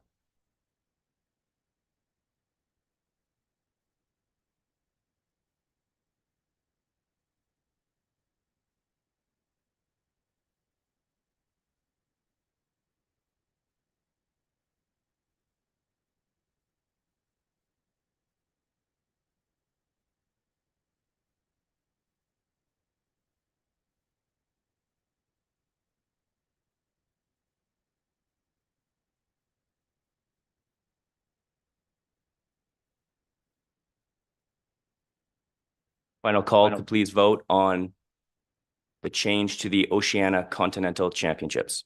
Final call to please vote on the change to the Oceania Continental Championships.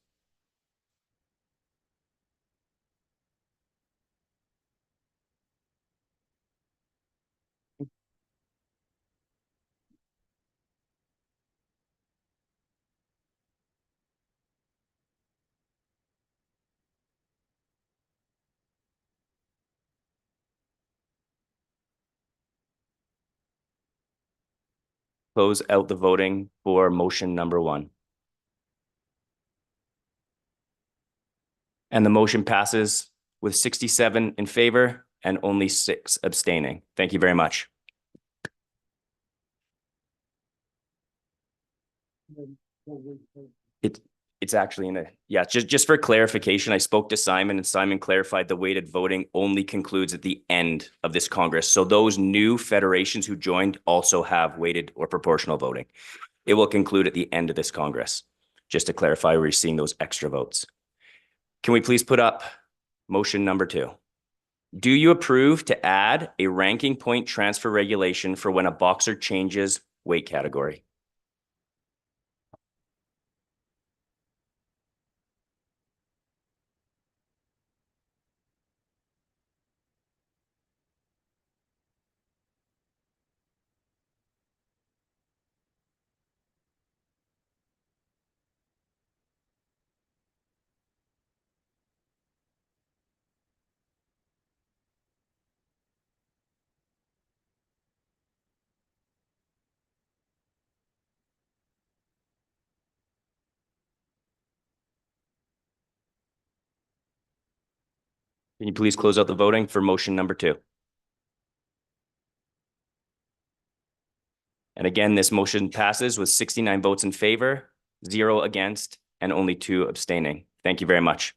Close out the voting for motion number 1. And the motion passes with 67 in favor and only 6 abstaining. Thank you very much. It's actually in a, yeah, just for clarification, I spoke to Simon and Simon clarified the weighted voting only concludes at the end of this Congress. So those new federations who joined also have weighted or proportional voting. It will conclude at the end of this Congress. Just to clarify, we're seeing those extra votes. Can we please put up motion number 2? Do you approve to add a ranking point transfer regulation for when a boxer changes weight category? Can you please close out the voting for motion number 2? And again, this motion passes with 69 votes in favor, 0 against, and only 2 abstaining. Thank you very much.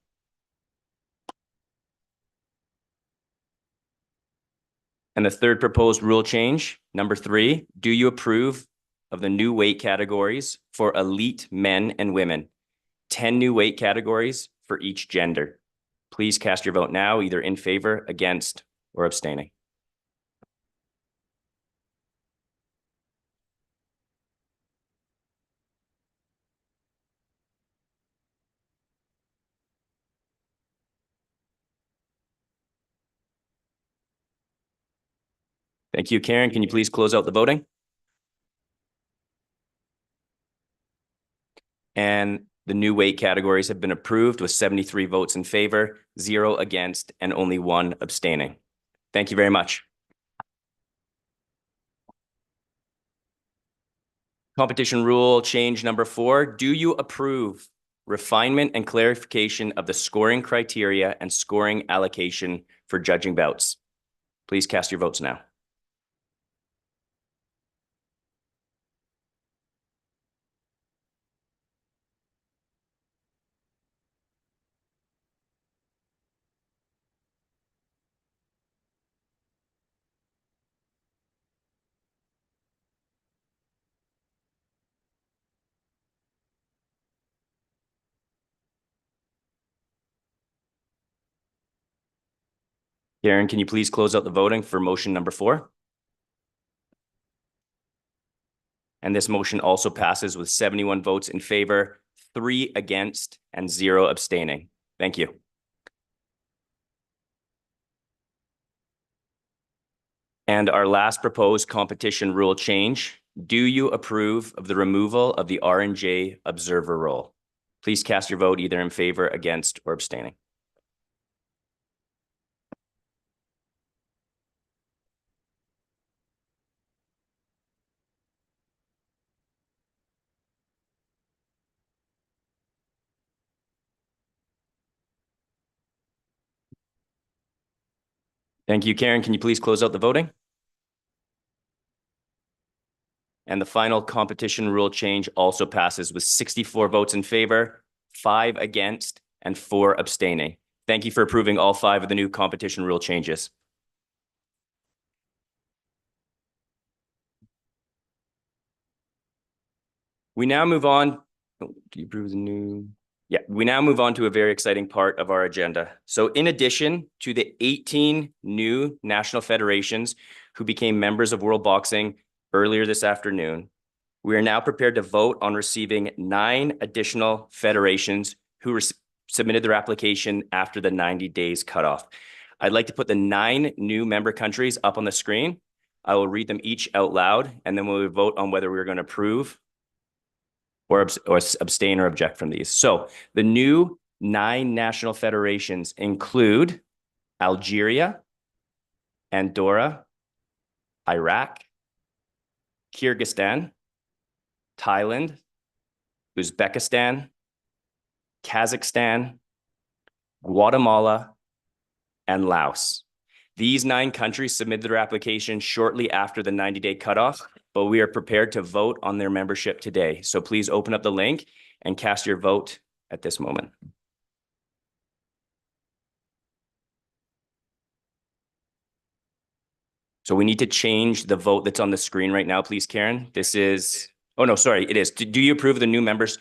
And the third proposed rule change, number 3, do you approve of the new weight categories for elite men and women? 10 new weight categories for each gender. Please cast your vote now, either in favor, against, or abstaining. Thank you, Karen. Can you please close out the voting? And the new weight categories have been approved with 73 votes in favor, 0 against, and only 1 abstaining. Thank you very much. Competition rule change number 4. Do you approve refinement and clarification of the scoring criteria and scoring allocation for judging bouts? Please cast your votes now. Karen, can you please close out the voting for motion number 4? And this motion also passes with 71 votes in favor, 3 against, and 0 abstaining. Thank you. And our last proposed competition rule change. Do you approve of the removal of the R&J observer role? Please cast your vote either in favor, against, or abstaining. Thank you, Karen. Can you please close out the voting? And the final competition rule change also passes with 64 votes in favor, 5 against, and 4 abstaining. Thank you for approving all 5 of the new competition rule changes. We now move on. Do you approve the new? Yeah, we now move on to a very exciting part of our agenda. So in addition to the 18 new national federations who became members of World Boxing earlier this afternoon, we are now prepared to vote on receiving 9 additional federations who submitted their application after the 90 days cutoff. I'd like to put the 9 new member countries up on the screen. I will read them each out loud, and then we'll vote on whether we're going to approve or abstain or object from these. So the new 9 national federations include Algeria, Andorra, Iraq, Kyrgyzstan, Thailand, Uzbekistan, Kazakhstan, Guatemala, and Laos. These 9 countries submitted their application shortly after the 90-day cutoff, but we are prepared to vote on their membership today. So please open up the link and cast your vote at this moment. So we need to change the vote that's on the screen right now, please, Karen. This is, oh no, sorry, it is. Do you approve the new members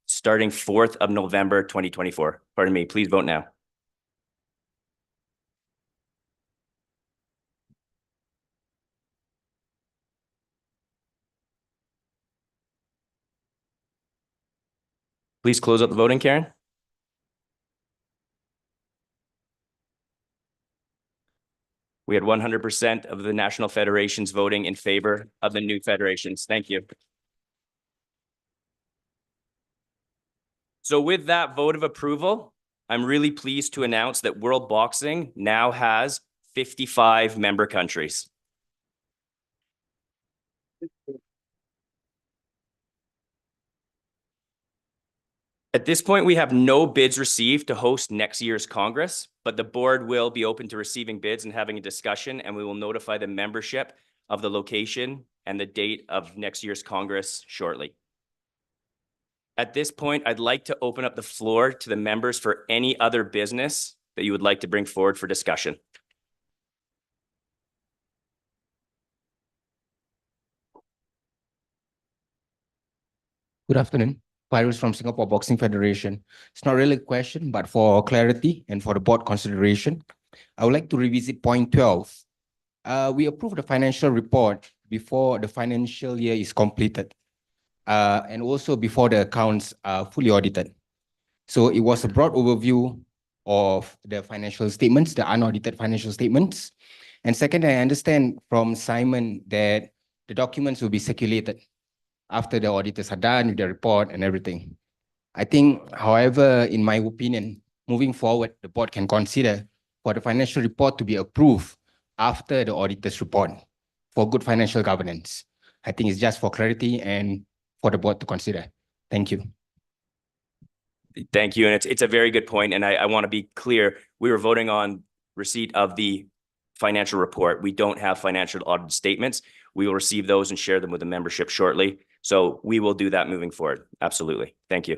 starting 4th of November, 2024? Pardon me, please vote now. Please close out the voting, Karen. We had 100% of the national federations voting in favor of the new federations. Thank you. So with that vote of approval, I'm really pleased to announce that World Boxing now has 55 member countries. At this point, we have no bids received to host next year's Congress, but the board will be open to receiving bids and having a discussion, and we will notify the membership of the location and the date of next year's Congress shortly. At this point, I'd like to open up the floor to the members for any other business that you would like to bring forward for discussion. Good afternoon. Pyrus from Singapore Boxing Federation. It's not really a question, but for clarity and for the board consideration, I would like to revisit point 12. We approved the financial report before the financial year is completed, and also before the accounts are fully audited. So it was a broad overview of the financial statements, the unaudited financial statements. And second, I understand from Simon that the documents will be circulated after the auditors are done with the report and everything. I think, however, in my opinion, moving forward, the board can consider for the financial report to be approved after the auditor's report for good financial governance. I think it's just for clarity and for the board to consider. Thank you. Thank you. And it's a very good point. And I want to be clear, we were voting on receipt of the financial report. We don't have financial audit statements. We will receive those and share them with the membership shortly. So we will do that moving forward. Absolutely. Thank you.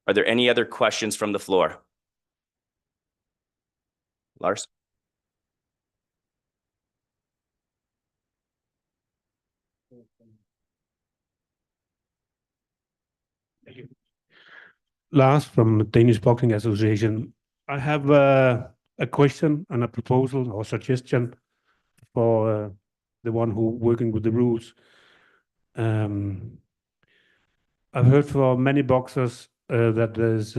Are there any other questions from the floor? Lars? Thank you. Lars from Danish Boxing Association. I have a question and a proposal or suggestion for the one who working with the rules. I've heard for many boxers that is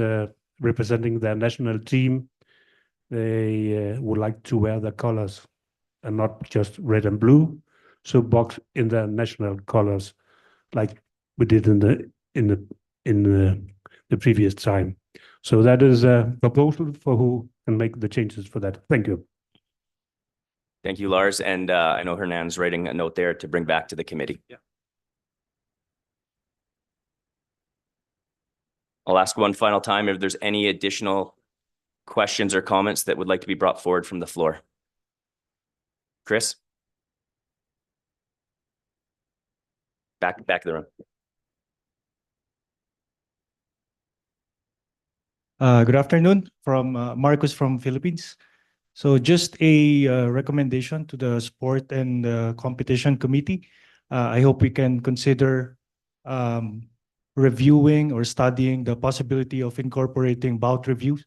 representing their national team, they would like to wear the colors and not just red and blue. So box in their national colors, like we did in the previous time. So that is a proposal for who can make the changes for that. Thank you. Thank you, Lars. And I know Hernan's writing a note there to bring back to the committee. Yeah. I'll ask one final time if there's any additional questions or comments that would like to be brought forward from the floor. Chris? Back of the room. Good afternoon, from Marcus from Philippines. So just a recommendation to the Sport and Competition Committee. I hope we can consider reviewing or studying the possibility of incorporating bout reviews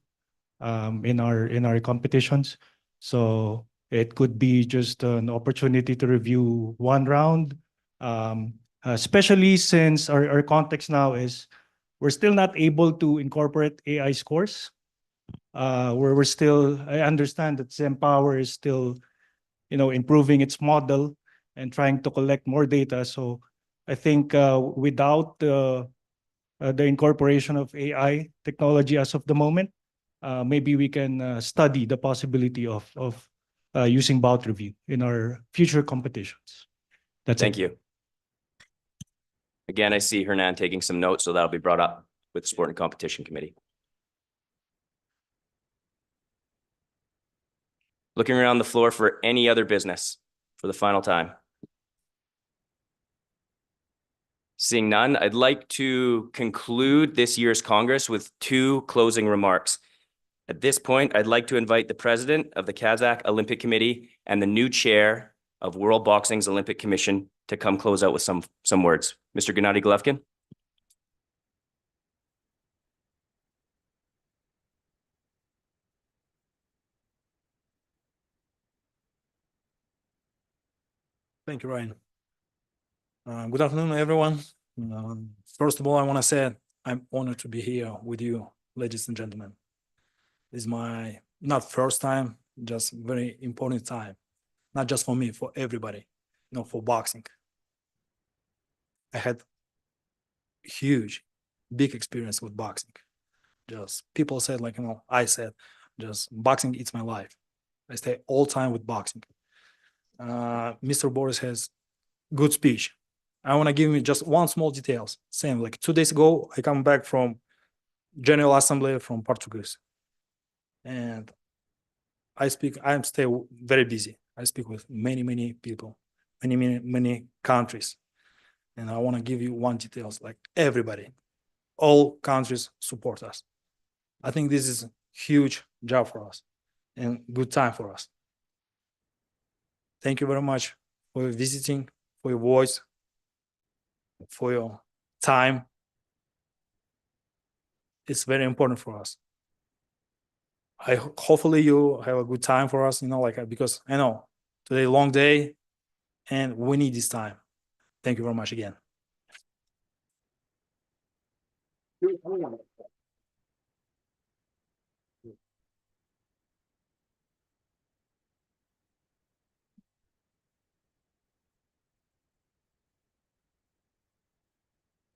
in our competitions. So it could be just an opportunity to review one round, especially since our context now is we're still not able to incorporate AI scores. We're still, I understand that SemPower is still, improving its model and trying to collect more data. So I think without the incorporation of AI technology as of the moment, maybe we can study the possibility of using bout review in our future competitions. Thank you. Again, I see Hernan taking some notes, so that'll be brought up with the Sport and Competition Committee. Looking around the floor for any other business for the final time. Seeing none, I'd like to conclude this year's Congress with 2 closing remarks. At this point, I'd like to invite the president of the Kazakh Olympic Committee and the new chair of World Boxing's Olympic Commission to come close out with some words. Mr. Gennady Golovkin. Thank you, Ryan. Good afternoon, everyone. First of all, I want to say I'm honored to be here with you, ladies and gentlemen. This is my not first time, just very important time, not just for me, for everybody, for boxing. I had huge, big experience with boxing. Just people said, I said, just boxing eats my life. I stay all time with boxing. Mr. Boris has good speech. I want to give you just one small details. Same, 2 days ago, I come back from General Assembly from Portugal. And I'm still very busy. I speak with many, many people, many countries. And I want to give you one details, everybody, all countries support us. I think this is a huge job for us and good time for us. Thank you very much for visiting, for your voice, for your time. It's very important for us. Hopefully you have a good time for us, because I know today long day and we need this time. Thank you very much again.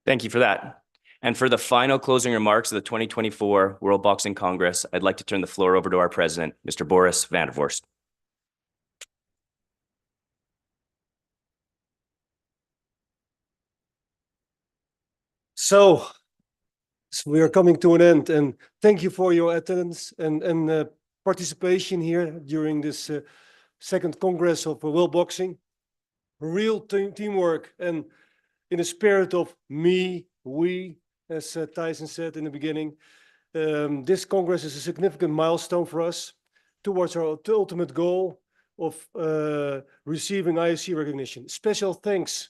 Thank you for that. And for the final closing remarks of the 2024 World Boxing Congress, I'd like to turn the floor over to our president, Mr. Boris van der Vorst. So we are coming to an end, and thank you for your attendance and participation here during this second Congress of World Boxing. Real teamwork, and in the spirit of we, as Tyson said in the beginning, this Congress is a significant milestone for us towards our ultimate goal of receiving IOC recognition. Special thanks,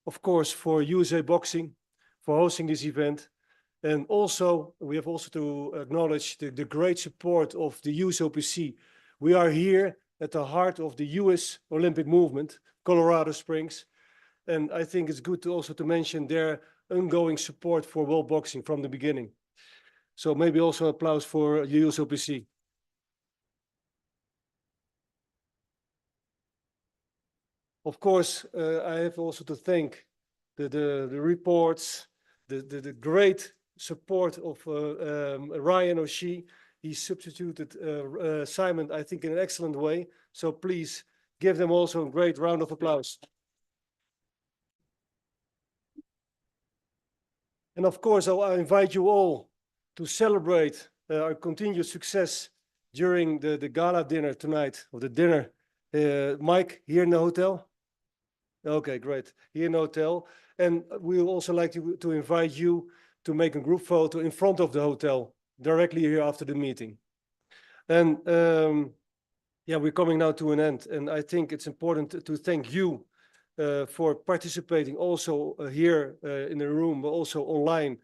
of course, for USA Boxing for hosting this event. And also, we have also to acknowledge the great support of the USOPC. We are here at the heart of the US Olympic movement, Colorado Springs. And I think it's good to also to mention their ongoing support for world boxing from the beginning. So maybe also applause for USOPC. Of course, I have also to thank the reports, the great support of Ryan O'Shea. He substituted Simon, I think, in an excellent way. So please give them also a great round of applause. And of course, I invite you all to celebrate our continued success during the gala dinner tonight, or the dinner. Mike, here in the hotel? Okay, great. Here in the hotel. And we would also like to invite you to make a group photo in front of the hotel, directly here after the meeting. And yeah, we're coming now to an end. And I think it's important to thank you for participating also here in the room, but also online,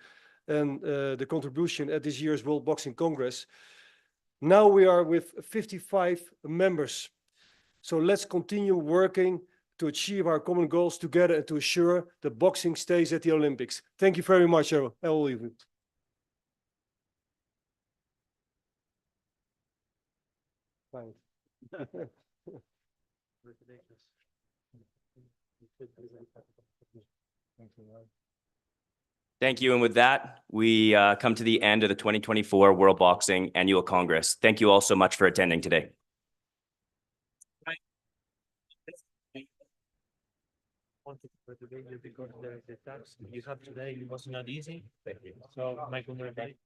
and the contribution at this year's World Boxing Congress. Now we are with 55 members. So let's continue working to achieve our common goals together and to assure that boxing stays at the Olympics. Thank you very much, I will leave it. Fine. Thank you. And with that, we come to the end of the 2024 World Boxing Annual Congress. Thank you all so much for attending today. For today because the task you have today was not easy. So my congratulations.